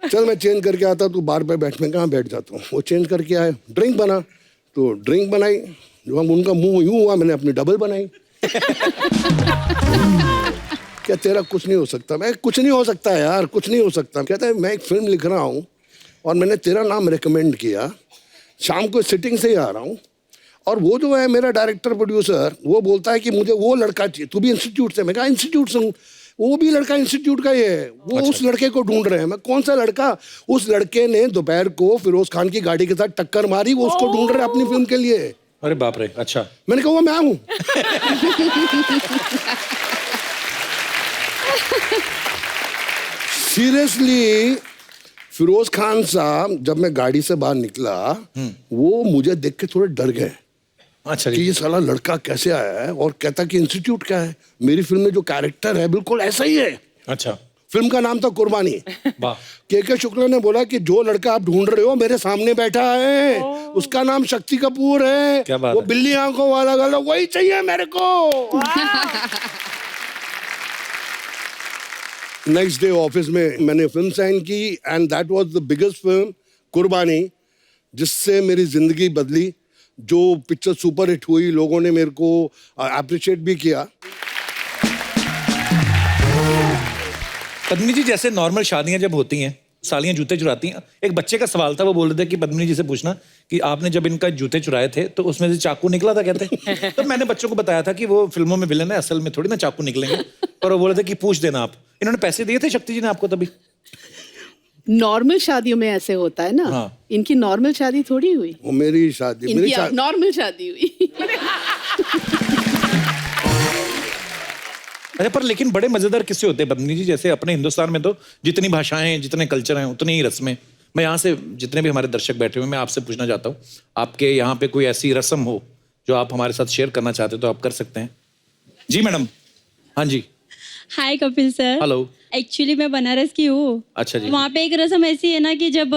चल मैं चेंज करके आता, तू बार पे बैठ। मैं कहाँ बैठ जाता हूँ। वो चेंज करके आए, ड्रिंक बना, तो ड्रिंक बनाई। जो हम उनका मुंह यूं हुआ, मैंने अपनी डबल बनाई। क्या तेरा कुछ नहीं हो सकता? मैं कुछ नहीं हो सकता यार, कुछ नहीं हो सकता। कहता है मैं एक फिल्म लिख रहा हूँ और मैंने तेरा नाम रिकमेंड किया, शाम को सिटिंग से ही आ रहा हूँ, और वो जो है मेरा डायरेक्टर प्रोड्यूसर, वो बोलता है कि मुझे वो लड़का चाहिए। तू भी इंस्टीट्यूट से? मैं कहा इंस्टीट्यूट से हूँ। वो भी लड़का इंस्टीट्यूट का ही है। वो अच्छा। उस लड़के को ढूंढ रहे हैं। मैं कौन सा लड़का? उस लड़के ने दोपहर को फिरोज खान की गाड़ी के साथ टक्कर मारी, वो उसको ढूंढ रहे हैं अपनी फिल्म के लिए। अरे बाप रे। अच्छा। मैंने कहा वो मैं हूँ। सीरियसली फिरोज खान साहब जब मैं गाड़ी से बाहर निकला, वो मुझे देख के थोड़े डर गए। अच्छा कि जी। ये साला लड़का कैसे आया है, और कहता कि इंस्टीट्यूट क्या है। मेरी फिल्म में जो कैरेक्टर है बिल्कुल ऐसा ही है। अच्छा, फिल्म का नाम था कुर्बानी। वाह। के शुक्ला ने बोला कि जो लड़का आप ढूंढ रहे हो मेरे सामने बैठा है, उसका नाम शक्ति कपूर है। क्या बात वो है। बिल्ली आंखों वाला गला वही चाहिए मेरे को। नेक्स्ट डे ऑफिस में मैंने फिल्म साइन की, and that was the biggest film कुर्बानी, जिससे मेरी जिंदगी बदली। जो पिक्चर सुपर हिट हुई, लोगों ने मेरे को अप्रिशिएट भी किया। पद्मिनी जी, जैसे नॉर्मल शादियां जब होती हैं, सालियां जूते चुराती हैं, एक बच्चे का सवाल था, वो बोल रहे थे कि पद्मिनी जी से पूछना कि आपने जब इनका जूते चुराए थे तो उसमें से चाकू निकला था कहते। तो मैंने बच्चों को बताया था कि वो फिल्मों में विलन है, असल में थोड़ी ना चाकू निकलेंगे। और वो बोले थे कि पूछ देना आप। इन्होंने पैसे दिए थे शक्ति जी ने आपको तभी? नॉर्मल शादियों में ऐसे होता है ना। हाँ। इनकी नॉर्मल शादी थोड़ी हुई, वो मेरी शादी, मेरी इनकी शादी नॉर्मल शादी हुई। अच्छा, पर लेकिन बड़े मजेदार किस्से होते हैं पद्मिनी जी। जैसे अपने हिंदुस्तान में तो जितनी भाषाएं हैं, जितने कल्चर हैं, उतनी ही रस्में। मैं यहाँ से जितने भी हमारे दर्शक बैठे हुए हैं, मैं आपसे पूछना चाहता हूँ, आपके यहाँ पे कोई ऐसी रस्म हो जो आप हमारे साथ शेयर करना चाहते हो तो आप कर सकते हैं। जी मैडम। हाँ जी। हाय कपिल सर। हेलो। एक्चुअली मैं बनारस की हूँ। अच्छा जी। वहाँ पे एक रस्म ऐसी है ना कि जब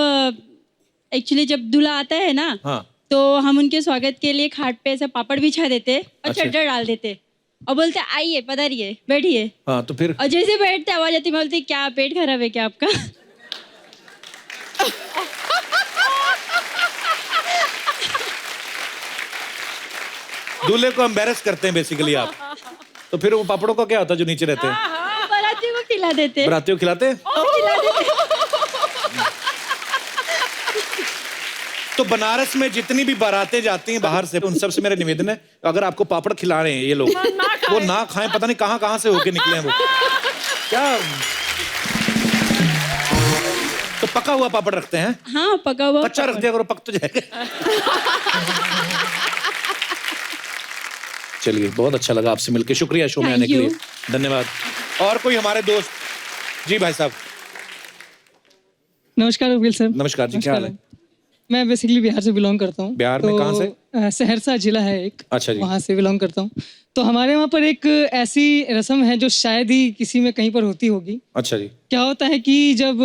जब दूल्हा आता है ना, हाँ। तो हम उनके स्वागत के लिए खाट पे ऐसे पापड़ बिछा देते और अच्छा। चद्दर डाल देते और बोलते आइए पधारिए बैठिए। हाँ, तो फिर और जैसे बैठते आवाज आती, मैं बोलती क्या पेट खराब है क्या आपका? दूल्हे को एम्बेरस करते हैं बेसिकली आप। तो फिर वो पापड़ों का क्या होता है जो नीचे रहते हैं? बारातियों को खिला देते। बरातियों को खिलाते हैं? खिला देते। तो बनारस में जितनी भी बारातें जाती हैं बाहर से, उन सब से मेरा निवेदन है, अगर आपको पापड़ खिला रहे हैं ये लोग, वो ना खाएं। पता नहीं कहाँ कहाँ से होके निकले हैं वो। क्या तो पका हुआ पापड़ रखते हैं? हाँ, पका हुआ कच्चा रख दिया करो, पक तो जाएगा। चलिए, बहुत अच्छा लगा आपसे मिलकर। शुक्रिया शो में आने के लिए, धन्यवाद। और कोई हमारे दोस्त? जी भाई साहब। नमस्कार कपिल सर। नमस्कार जी, क्या हाल है? मैं बेसिकली बिहार से बिलोंग करता हूँ। बिहार में कहाँ से? सहरसा जिला है एक। अच्छा जी। वहाँ से बिलोंग करता हूँ। तो हमारे वहाँ पर एक ऐसी रस्म है जो शायद ही किसी में कहीं पर होती होगी। अच्छा जी। क्या होता है कि जब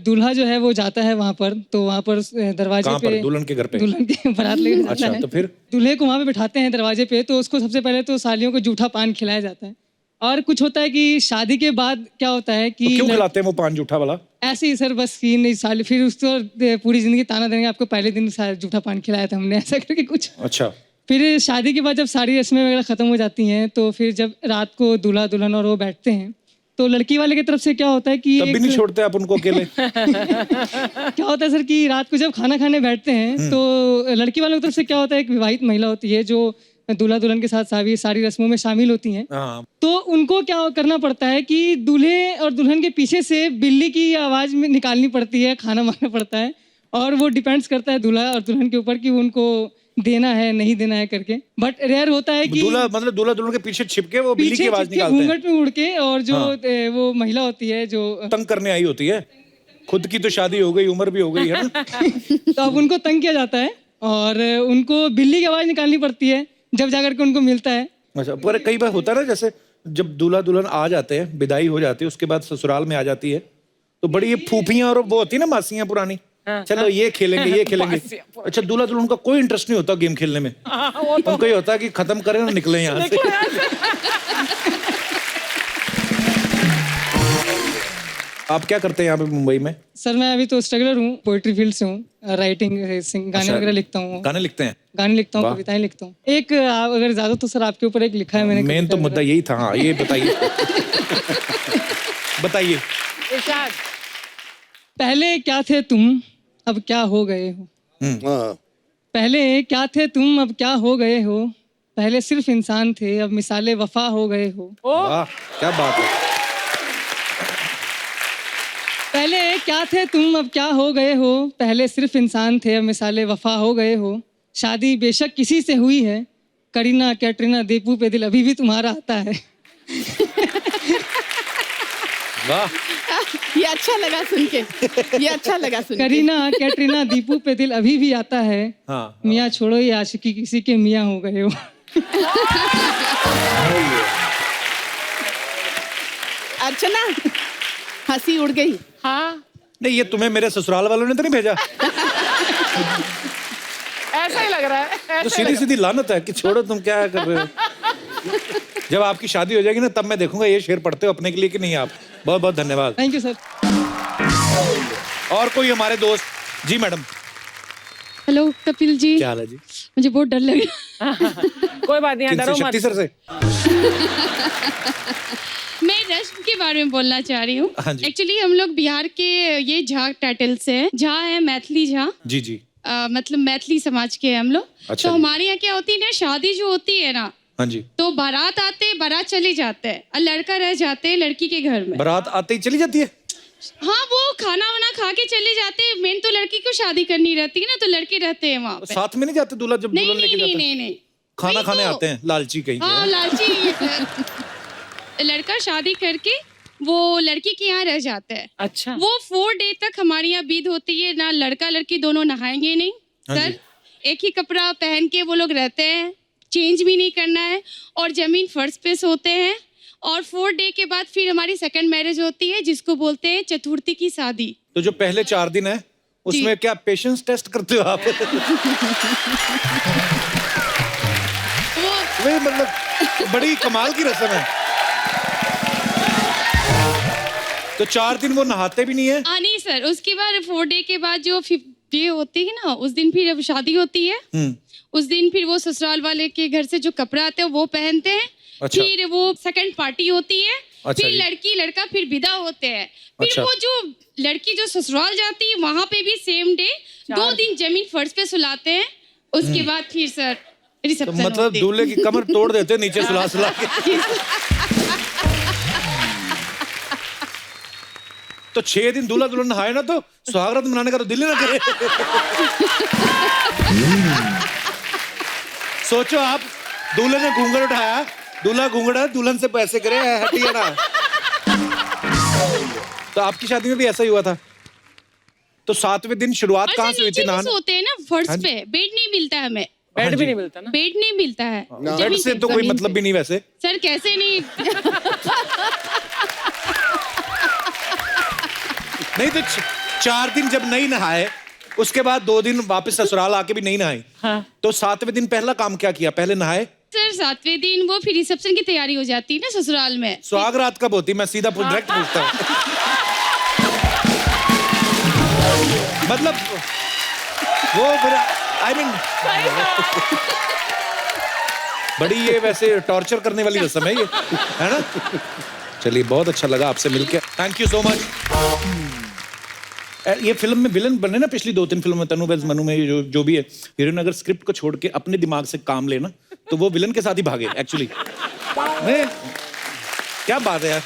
दूल्हा जो है वो जाता है वहाँ पर, तो वहाँ पर दरवाजे कहाँ पे पर? दुल्हन के घर पे? दुल्हन के बारात लेकर जाता अच्छा, है। तो फिर? दूल्हे को वहाँ पे बिठाते हैं दरवाजे पे, तो उसको सबसे पहले तो सालियों को जूठा पान खिलाया जाता है। और कुछ होता है कि शादी के बाद क्या होता है कि तो क्यों खिलाते हैं वो पान जूठा वाला? ऐसे ही सर, बस कि नहीं साल फिर उसको पूरी जिंदगी ताना देंगे आपको पहले दिन जूठा पान खिलाया था हमने, ऐसा करके कुछ। अच्छा। फिर शादी के बाद जब सारी रस्में वगैरह खत्म हो जाती हैं, तो फिर जब रात को दूल्हा दुल्हन और वो बैठते हैं, तो लड़की वाले की तरफ से क्या होता है कि तब भी नहीं छोड़ते आप उनको अकेले? क्या होता है सर कि रात को जब खाना खाने बैठते हैं, तो लड़की वालों की तरफ से क्या होता है, एक विवाहित महिला होती है जो दूल्हा दुल्हन के साथ सारी रस्मों में शामिल होती हैं। हाँ। तो उनको क्या करना पड़ता है कि दूल्हे और दुल्हन के पीछे से बिल्ली की आवाज में निकालनी पड़ती है, खाना मांगना पड़ता है। और वो डिपेंड्स करता है दूल्हा और दुल्हन के ऊपर कि उनको देना है नहीं देना है करके। बट रेयर होता है कि दूल्हा दुल्हन के पीछे छिपके वो बिल्ली की आवाज निकालते हैं। घूंघट में उड़ के, और जो वो महिला होती है जो तंग करने आई होती है। खुद की तो शादी हो गई, उम्र भी हो गई है ना। तो अब उनको तंग किया जाता है और उनको बिल्ली की आवाज निकालनी पड़ती है जब जाकर के उनको मिलता है। अच्छा, पर कई बार होता है ना, जैसे जब दूल्हा दुल्हन आ जाते हैं, विदाई हो जाती है, उसके बाद ससुराल में आ जाती है, तो बड़ी ये फूफियां और वो होती है ना, मासियां पुरानी, चलो ये खेलेंगे ये खेलेंगे। अच्छा, दूल्हा दुल्हन का कोई इंटरेस्ट नहीं होता गेम खेलने में। उनको ये होता है कि खत्म करें और निकले यहाँ से। आप क्या करते हैं यहाँ पे मुंबई में? सर मैं अभी तो स्ट्रगलर हूँ, पोएट्री फील्ड से हूँ, राइटिंग गाने वगैरह लिखता हूँ। गाने लिखते हैं? गाने लिखता हूँ, वाह। कविताएं लिखता हूँ। एक अगर ज्यादा तो सर आपके ऊपर एक लिखा है मैंने। मेन तो मुद्दा यही था। हाँ, ये बताइए। बताइए। इरशाद। पहले क्या थे तुम अब क्या हो गए हो। हाँ। पहले क्या थे तुम अब क्या हो गए हो, पहले सिर्फ इंसान थे अब मिसाले वफा हो गए हो। वाह, क्या बात है। पहले क्या थे तुम अब क्या हो गए हो, पहले सिर्फ इंसान थे अब मिसाले वफा हो गए हो। शादी बेशक किसी से हुई है, करीना कैटरीना दीपू पे दिल अभी भी तुम्हारा आता है। वाह। ये अच्छा लगा सुन के, ये अच्छा लगा सुन के। करीना कैटरीना दीपू पे दिल अभी भी आता है। हाँ। मियाँ छोड़ो ये आशिकी किसी के मियाँ हो गए हो। अर्चना, हंसी उड़ गई। हाँ नहीं, ये तुम्हें मेरे ससुराल वालों ने तो नहीं भेजा? ऐसा ही लग रहा है, तो ऐसा ही सीधी लग सीधी लानत है कि छोड़ो, तुम क्या कर रहे हो। जब आपकी शादी हो जाएगी ना, तब मैं देखूंगा ये शेर पढ़ते हो अपने के लिए कि नहीं आप। बहुत बहुत धन्यवाद। Thank you sir. और कोई हमारे दोस्त? जी मैडम, हेलो कपिल जी, क्या हाल है जी? मुझे बहुत डर लग रहा है। रहा। कोई बात नहीं, किनसे? डरो शक्ति मत। सर से? मैं रश्म के बारे में बोलना चाह रही हूँ। हाँ जी। एक्चुअली हम लोग बिहार के ये झा टाइटल से हैं। झा है मैथिली झा, जी जी। मतलब मैथिली समाज के हैं हम लोग। अच्छा तो जी। हमारे यहाँ क्या होती है ना, शादी जो होती है ना, हाँ जी। तो बारात आते, बारात चले जाते हैं और लड़का रह जाते हैं लड़की के घर में। बारात आते ही चली जाती है? हाँ, वो खाना वाना खा के चले जाते हैं। मेन तो लड़की को शादी करनी रहती है ना, तो लड़के रहते हैं वहाँ पे। साथ में नहीं जाते दूल्हा जब नहीं दुल्हन लेके नहीं नहीं जाता है? नहीं नहीं, खाना वही खाने तो। आते हैं, लालची कहीं हाँ के। लालची। लड़का शादी करके वो लड़की के यहाँ रह जाता है। अच्छा। वो 4 डे तक हमारे यहाँ बीत होती है ना, लड़का लड़की दोनों नहाएंगे नहीं हाँ सर। जी। एक ही कपड़ा पहन के वो लोग रहते हैं, चेंज भी नहीं करना है, और जमीन फर्श पे सोते हैं। और 4 डे के बाद फिर हमारी सेकंड मैरिज होती है, जिसको बोलते हैं चतुर्थी की शादी। तो जो पहले 4 दिन है उसमें क्या पेशेंस टेस्ट करते हो आप? वो वही मतलब बड़ी कमाल की रस्म है। तो 4 दिन वो नहाते भी नहीं है? नहीं सर, उसके बाद 4 डे के बाद जो 5th डे होती है ना, उस दिन फिर अब शादी होती है। उस दिन फिर वो ससुराल वाले के घर से जो कपड़ा आते हैं वो पहनते हैं। अच्छा। फिर वो सेकंड पार्टी होती है। अच्छा फिर जी। लड़की लड़का फिर विदा होते हैं। फिर अच्छा। वो जो लड़की जो ससुराल जाती है वहां पे भी सेम डे 2 दिन जमीन फर्श पे सुलाते हैं। उसके बाद फिर सर तो रिसेप्शन मतलब दूल्हे की कमर तोड़ देते हैं नीचे सुला सुला के। तो 6 दिन दूल्हा दुल्हन नहाए ना, तो सुहागरात मनाने का तो दिल ही ना करे। सोचो आप, दूल्हे ने घूंघट उठाया, दूल्हा घूंघटा, दुल्हन से पैसे करे, हटिए ना। तो आपकी शादी में भी ऐसा ही हुआ था? तो 7वें दिन शुरुआत कहाँ से हुई थी? नहाने? सोते हैं ना फर्श हाँ जी। पे, बेड नहीं मिलता है हमें। बेड भी नहीं मिलता ना। बेड नहीं मिलता है। बेड से तो कोई मतलब भी नहीं वैसे। सर कैसे नहीं? नहीं तो 4 दिन जब नहीं नहाए, उसके बाद 2 दिन वापस ससुराल आके भी नहीं नहाए। हाँ। तो 7वें दिन पहला काम क्या किया? पहले नहाए? सर 7वें दिन वो फिर रिसेप्शन की तैयारी हो जाती है ना ससुराल में। सुहाग रात कब होती? मैं सीधा डायरेक्ट पूछता हूँ। मतलब वो आई मीन बड़ी ये वैसे टॉर्चर करने वाली रस्म है ये, है ना? चलिए, बहुत अच्छा लगा आपसे मिलके। Thank you so much. ये फिल्म में विलन बने ना, पिछली 2-3 फिल्मों में, तनु वेल्स मनु में, जो भी है, हीरोइन अगर स्क्रिप्ट को छोड़ के अपने दिमाग से काम लेना, तो वो विलन के साथ ही भागे एक्चुअली। क्या बात है यार।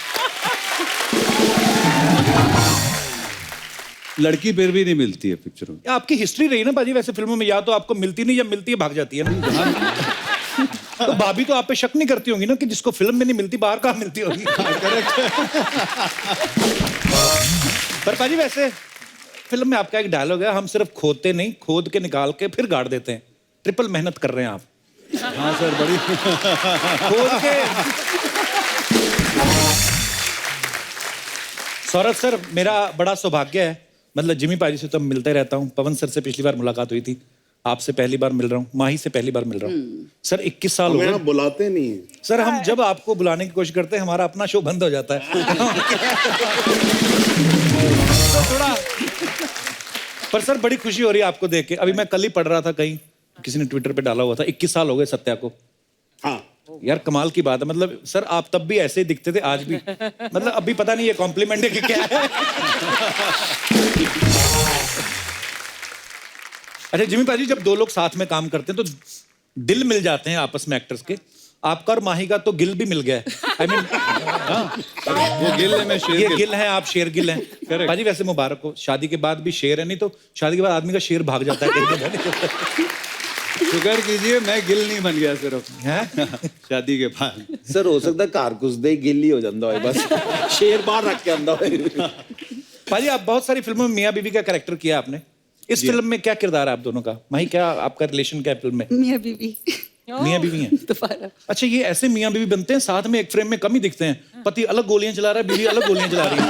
लड़की फिर भी नहीं मिलती है पिक्चरों में। आपकी हिस्ट्री रही ना बाजी वैसे फिल्मों में, या तो आपको मिलती नहीं, या मिलती है भाग जाती है ना। तो भाभी तो आप पे शक नहीं करती होंगी ना कि जिसको फिल्म में नहीं मिलती बाहर कहाँ मिलती होगी। पर बाजी वैसे फिल्म में आपका एक डायलॉग है, हम सिर्फ खोदते नहीं, खोद के निकाल के फिर गाड़ देते हैं। ट्रिपल मेहनत कर रहे हैं आप। हाँ सर, बड़ी। खोद के। सौरभ सर, मेरा बड़ा सौभाग्य है, मतलब जिमी पाजी से तो मिलते रहता हूँ, पवन सर से पिछली बार मुलाकात हुई थी, आपसे पहली बार मिल रहा हूँ, माही से पहली बार मिल रहा हूँ। सर 21 साल हो गए। बुलाते नहीं है सर हम जब आपको बुलाने की कोशिश करते हैं, हमारा अपना शो बंद हो जाता है। तो थोड़ा पर सर बड़ी खुशी हो रही है आपको देख के। अभी मैं कल ही पढ़ रहा था, कहीं किसी ने ट्विटर पे डाला हुआ था, 21 साल हो गए सत्या को। हाँ यार कमाल की बात है। मतलब सर आप तब भी ऐसे ही दिखते थे, आज भी। मतलब अभी पता नहीं ये कॉम्प्लीमेंट है कि क्या है। अच्छा जिमी पाजी, जब 2 लोग साथ में काम करते हैं तो दिल मिल जाते हैं आपस में एक्टर्स के। आपका और माही का तो गिल भी मिल गया है। आई मीन वो गिल है, मैं शेर ये गिल। गिल है, आप शेर गिल हैं। पाजी वैसे मुबारक हो, शादी के बाद भी शेर है, नहीं तो शादी के बाद आदमी का शेर भाग जाता है। शुक्र कीजिए मैं गिल नहीं बन गया सिर्फ हैं? शादी के बाद। सर हो सकता घर घुसदे गिल ही हो जाता है बस शेर बाहर रख के आंदा है। भाजी आप बहुत सारी फिल्मों में मियाँ बीवी का कैरेक्टर किया आपने, इस फिल्म में क्या किरदार है आप दोनों का? माही क्या आपका रिलेशन क्या है फिल्म में? मियाँ बीवी मियाँ बीवी हैं? दोबारा अच्छा ये ऐसे मियाँ बीवी बनते हैं साथ में एक फ्रेम में कम ही दिखते हैं, पति अलग गोलियां चला रहा है, बीवी अलग गोलियां चला रही है।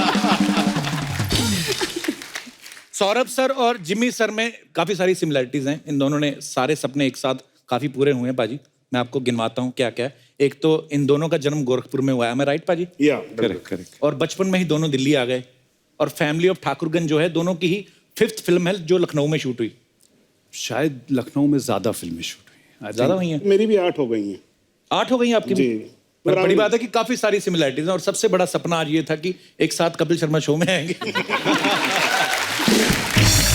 सौरभ सर और जिमी सर में काफी सारी सिमिलरिटीज हैं, इन दोनों ने सारे सपने एक साथ काफी पूरे हुए हैं पाजी। मैं आपको गिनवाता हूँ क्या क्या है। एक तो इन दोनों का जन्म गोरखपुर में हुआ है, मैं राइट पाजी? या करेक्ट। और बचपन में ही दोनों दिल्ली आ गए, और फैमिली ऑफ ठाकुरगंज जो है दोनों की ही 5th फिल्म है जो लखनऊ में शूट हुई। शायद लखनऊ में ज्यादा फिल्में शूट हुई, ज्यादा हुई हैं? मेरी भी 8 हो गई हैं। 8 हो गई हैं आपकी भी? जी। पर बड़ी बात है कि काफी सारी सिमिलरिटीज हैं, और सबसे बड़ा सपना आज ये था कि एक साथ कपिल शर्मा शो में आएंगे।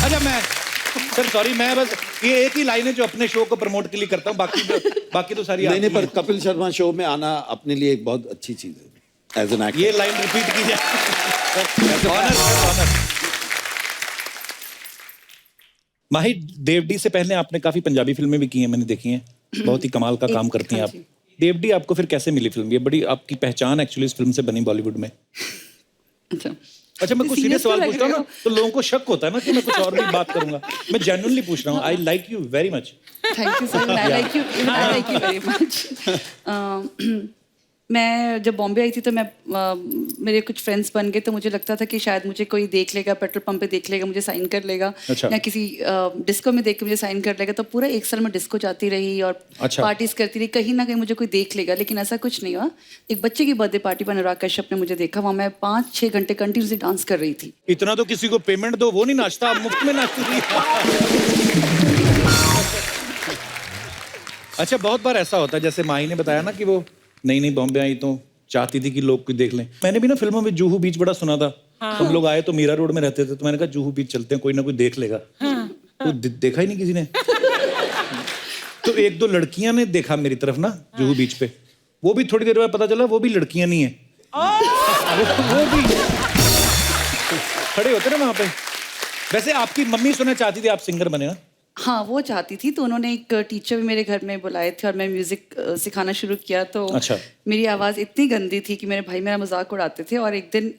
अच्छा मैं सर सॉरी, मैं बस ये एक ही लाइन है जो अपने शो को प्रमोट के लिए करता हूँ, बाकी तो सारी नहीं आपकी पर हैं। कपिल शर्मा शो में आना अपने लिए एक बहुत अच्छी चीज है एज एन एक्टर। ये लाइन रिपीट की जाए। ऑनर। माही देवडी से पहले आपने काफी पंजाबी फिल्में भी की हैं, मैंने देखी हैं, बहुत ही कमाल का काम करती हैं आप। देवडी आपको फिर कैसे मिली फिल्म? ये बड़ी आपकी पहचान एक्चुअली इस फिल्म से बनी बॉलीवुड में। अच्छा मैं कुछ सीरियस सवाल पूछता हूँ ना तो लोगों को शक होता है ना कि मैं कुछ और भी बात करूंगा। मैं जेन्युइनली पूछ रहा हूँ। I like you very much. Thank you sir, I like you very much. मैं जब बॉम्बे आई थी तो मैं मेरे कुछ फ्रेंड्स बन गए, तो मुझे लगता था कि शायद मुझे कोई देख लेगा, पेट्रोल पंप पे देख लेगा, मुझे साइन कर लेगा। अच्छा। या किसी डिस्को में देख के मुझे साइन कर लेगा। तो पूरा 1 साल मैं डिस्को जाती रही और अच्छा। पार्टीज करती रही, कहीं ना कहीं मुझे कोई देख लेगा, लेकिन ऐसा कुछ नहीं हुआ। एक बच्चे की बर्थडे पार्टी पर अनुराग कश्यप ने मुझे देखा, वहाँ मैं 5-6 घंटे कंटिन्यूसली डांस कर रही थी। इतना तो किसी को पेमेंट दो, वो नहीं नाचता, आप मुफ्त में नाचती थी। अच्छा बहुत बार ऐसा होता है, जैसे माही ने बताया ना कि वो नई नई बॉम्बे आई तो चाहती थी कि लोग कुछ देख लें। मैंने भी ना फिल्मों में जूहू बीच बड़ा सुना था। हम लोग आए तो मीरा रोड में रहते थे, तो मैंने कहा जूहू बीच चलते हैं, कोई ना कोई देख लेगा। तो देखा ही नहीं किसी ने। तो 1-2 लड़कियां ने देखा मेरी तरफ ना जूहू बीच पे, वो भी थोड़ी देर बाद पता चला वो भी लड़कियां नहीं है। वो भी खड़े होते ना वहां पे। वैसे आपकी मम्मी सुनना चाहती थी आप सिंगर बने ना? हाँ वो चाहती थी, तो उन्होंने एक टीचर भी मेरे घर में बुलाए थे और मैं म्यूजिक सिखाना शुरू किया। तो अच्छा। मेरी आवाज़ इतनी गंदी थी कि मेरे भाई मेरा मजाक उड़ाते थे। और एक दिन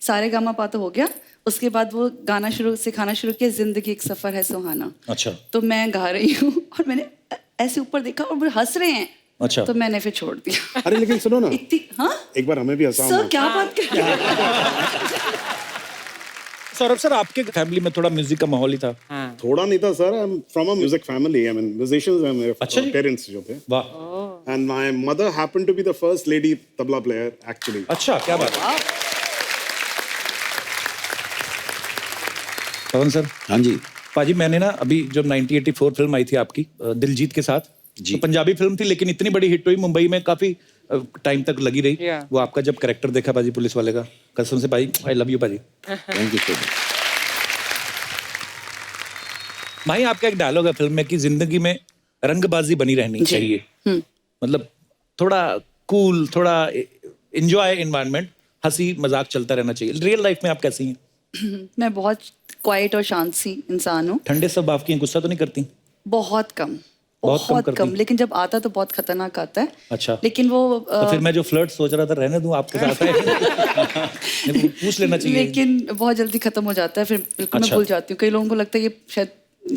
सारे गामा पा तो हो गया, उसके बाद वो गाना सिखाना शुरू किया, जिंदगी एक सफर है सुहाना। अच्छा। तो मैं गा रही हूँ और मैंने ऐसे ऊपर देखा और वो हंस रहे हैं। अच्छा। तो मैंने फिर छोड़ दिया। अरे लेकिन सुनो ना, इतनी हाँ एक बार हमें भी हंसाओ सर ना। क्या बात कर रहे हैं? सौरभ सर आपके फैमिली में थोड़ा म्यूजिक का माहौल ही था? थोड़ा नहीं था sir, I am from a music family, I mean musicians हैं मेरे अच्छा जी। पेरेंट्स जो थे। वाह। And my mother happened to be the first lady tabla player actually. अच्छा क्या बात है। पवन सर। हाँ जी। पाजी मैंने ना अभी जब 1984 फिल्म आई थी आपकी दिलजीत के साथ, जी। तो पंजाबी फिल्म थी लेकिन इतनी बड़ी हिट हुई, मुंबई में काफी टाइम तक लगी रही। Yeah. वो आपका जब कैरेक्टर देखा पाजी पुलिस वाले का, कसम से भाई आई लव यू पाजी। Thank you so much. भाई आपका एक डायलॉग है फिल्म में कि जिंदगी में रंगबाजी बनी रहनी चाहिए, मतलब थोड़ा कूल, थोड़ा एंजॉय एनवायरनमेंट, हंसी मजाक चलता रहना चाहिए। रियल लाइफ में आप कैसी हैं? मैं बहुत क्वाइट और शांत सी इंसान हूँ। ठंडे सब आपकी हैं, गुस्सा तो नहीं करती? बहुत कम, बहुत कम बहुत करती? कम, लेकिन जब आता तो बहुत खतरनाक आता है। अच्छा। लेकिन वो तो फिर मैं जो फ्लर्ट सोच रहा था रहने दूं आपके साथ है। पूछ लेना चाहिए। लेकिन बहुत जल्दी खत्म हो जाता है, फिर बिल्कुल अच्छा। मैं भूल जाती हूँ। कई लोगों को लगता है ये शायद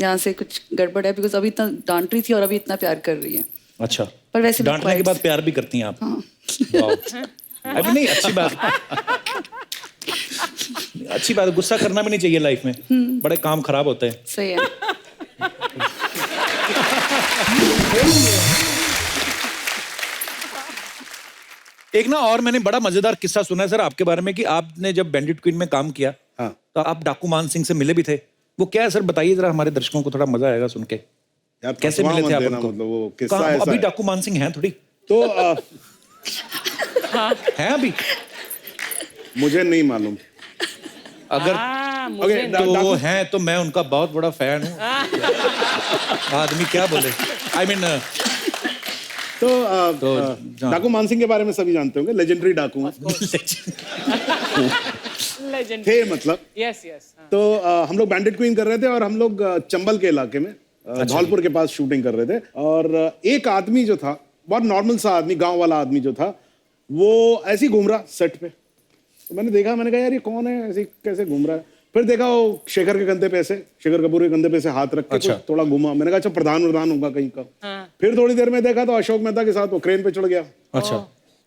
यहाँ से कुछ गड़बड़ है, बिकॉज अभी इतना डांट रही थी और अभी इतना प्यार कर रही है। अच्छा। पर वैसे भी डांटने के quiet बाद से- प्यार भी करती हैं आप? वाह। अभी नहीं, अच्छी बात, अच्छी बात। गुस्सा करना भी नहीं चाहिए लाइफ में, बड़े काम खराब होते हैं। सही है। एक ना और मैंने बड़ा मजेदार किस्सा सुना है सर आपके बारे में कि आपने जब बैंडिट क्वीन में काम किया तो आप डाकू मान सिंह से मिले भी थे। वो क्या है सर, बताइए जरा, हमारे दर्शकों को थोड़ा मजा आएगा सुन के। यार कैसे फंसवा मिले थे मत आप देना, उनको? मतलब वो किस्सा कहाँ? ऐसा अभी है। डाकू मान सिंह हैं थोड़ी तो हैं अभी? मुझे नहीं मालूम। अगर ओके, तो वो हैं तो मैं उनका बहुत बड़ा फैन हूँ। आदमी क्या बोले, आई मीन तो डाकू मान सिंह के बारे में सभी जानते होंगे, लेजेंडरी डाकू हैं। Legend. थे मतलब। Yes, yes. तो हम लोग बैंडिट क्वीन कर रहे थे और हम लोग चंबल के इलाके में धौलपुर के पास शूटिंग कर रहे थे और एक आदमी जो था, बहुत नॉर्मल सा आदमी, गांव वाला आदमी जो था, वो ऐसे ही घूम रहा सेट पे। तो मैंने देखा, मैंने कहा यार ये कौन है, ऐसे कैसे घूम रहा है। फिर देखा वो शेखर के कंधे पे ऐसे, शेखर कपूर के कंधे पे ऐसे हाथ रख के कुछ थोड़ा घूमा। मैंने कहा अच्छा प्रधान होगा कहीं का। फिर थोड़ी देर में देखा तो अशोक मेहता के साथ वो क्रेन पे चढ़ गया। अच्छा।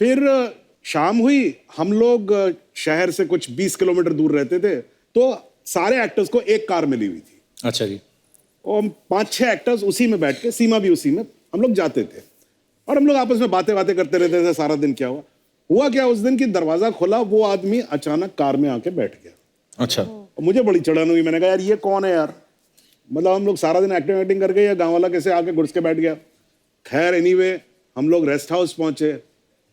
फिर शाम हुई, हम लोग शहर से कुछ 20 किलोमीटर दूर रहते थे, तो सारे एक्टर्स को एक कार मिली हुई थी। अच्छा जी। और 5-6 एक्टर्स उसी में बैठ के, सीमा भी उसी में, हम लोग जाते थे और हम लोग आपस में बातें करते रहते थे सारा दिन। क्या हुआ क्या उस दिन की दरवाजा खोला, वो आदमी अचानक कार में आके बैठ गया। अच्छा। और मुझे बड़ी चढ़न हुई, मैंने कहा यार ये कौन है यार, मतलब हम लोग सारा दिन एक्टिंग करके, या गाँव वाला कैसे आके घुस के बैठ गया। खैर एनीवे हम लोग रेस्ट हाउस पहुंचे।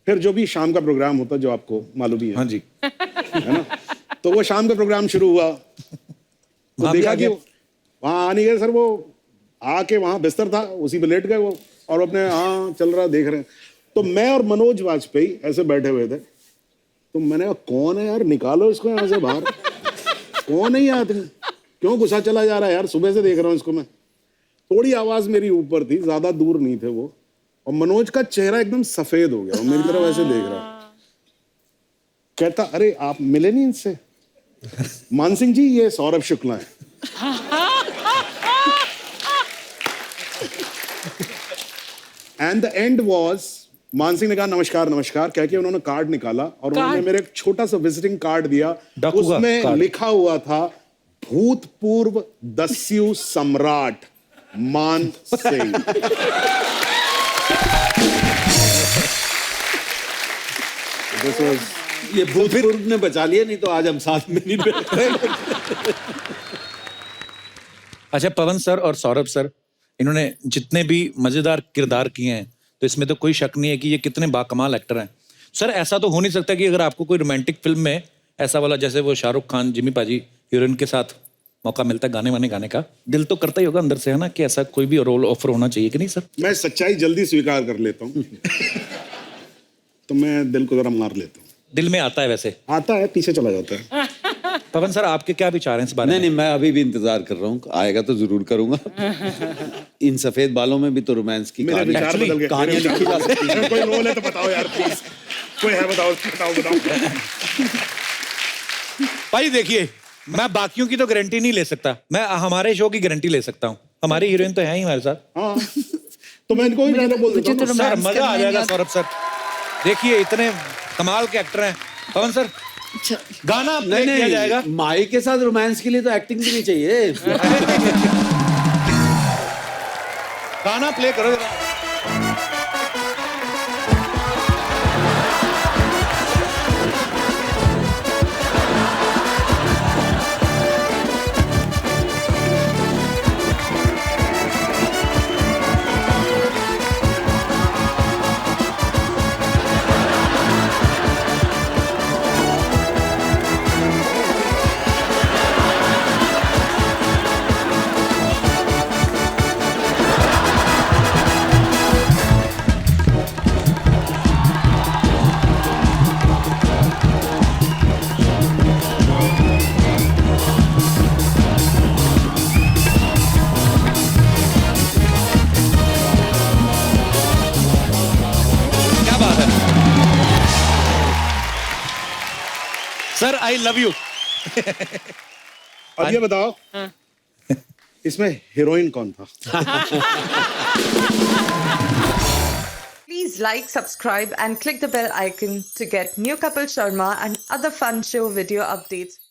फिर जो भी शाम का प्रोग्राम होता जो आपको मालूम ही है, हाँ जी, है ना, तो वो शाम का प्रोग्राम शुरू हुआ। तो देखा कि वहां आ नहीं गए सर, वो आके वहां बिस्तर था उसी पे लेट गए वो, और अपने हाँ चल रहा देख रहे हैं। तो मैं और मनोज वाजपेयी ऐसे बैठे हुए थे। तो मैंने कहा कौन है यार, निकालो इसको यहाँ से बाहर, कौन है ये आदमी, क्यों गुस्सा चला जा रहा है यार, सुबह से देख रहा हूँ इसको मैं। थोड़ी आवाज मेरी ऊपर थी, ज्यादा दूर नहीं थे वो, और मनोज का चेहरा एकदम सफेद हो गया, वो मेरी तरफ ऐसे देख रहा। कहता अरे आप मिले नहीं इनसे? मान सिंह जी ये सौरभ शुक्ला है। एंड द एंड वॉज, मान सिंह ने कहा नमस्कार नमस्कार कह के उन्होंने कार्ड निकाला और उन्होंने मेरे एक छोटा सा विजिटिंग कार्ड दिया। उसमें लिखा हुआ था भूतपूर्व दस्यु सम्राट मान सिंह। ये भूतपूर्व ने बचा लिया, नहीं तो आज हम साथ में नहीं बैठे। अच्छा, पवन सर और सौरभ सर, इन्होंने जितने भी मजेदार किरदार किए हैं, तो इसमें तो कोई शक नहीं है कि ये कितने बाकमाल एक्टर हैं। सर ऐसा तो हो नहीं सकता कि अगर आपको कोई रोमांटिक फिल्म में ऐसा वाला, जैसे वो शाहरुख खान जिमी पाजी हीरोइन के साथ मौका मिलता है गाने का, दिल तो करता ही होगा अंदर से, है ना, कि ऐसा कोई भी रोल ऑफर होना चाहिए कि नहीं सर? मैं सच्चाई जल्दी स्वीकार कर लेता हूँ। तो मैं दिल को जरा मार लेता हूँ। दिल में आता है, वैसे आता है, पीछे चला जाता है। पवन सर आपके क्या विचार हैं इस बारे में? नहीं, मैं अभी भी इंतजार कर रहा हूँ, आएगा तो जरूर करूंगा। इन सफेद बालों में भी तो रोमांस की कहानियां लिखी जा सकती है। कोई रोल है तो बताओ यार प्लीज, कोई है बताओ। भाई देखिए, मैं बाकियों की तो गारंटी नहीं ले सकता, मैं हमारे शो की गारंटी ले सकता हूँ। हमारी हीरोइन तो है ही हमारे साथ। हाँ, तो मैं इनको ही डायलॉग बोल देता हूँ। सर मजा आ जाएगा सौरभ सर, देखिए इतने कमाल के एक्टर हैं। पवन सर गाना प्ले किया जाएगा। माई के साथ रोमांस के लिए तो एक्टिंग भी नहीं चाहिए। गाना प्ले करो। Sir I love you. अब ये बताओ, इसमें हीरोइन कौन था? Please like, subscribe and click the bell icon to get new Kapil Sharma and other fun show video updates.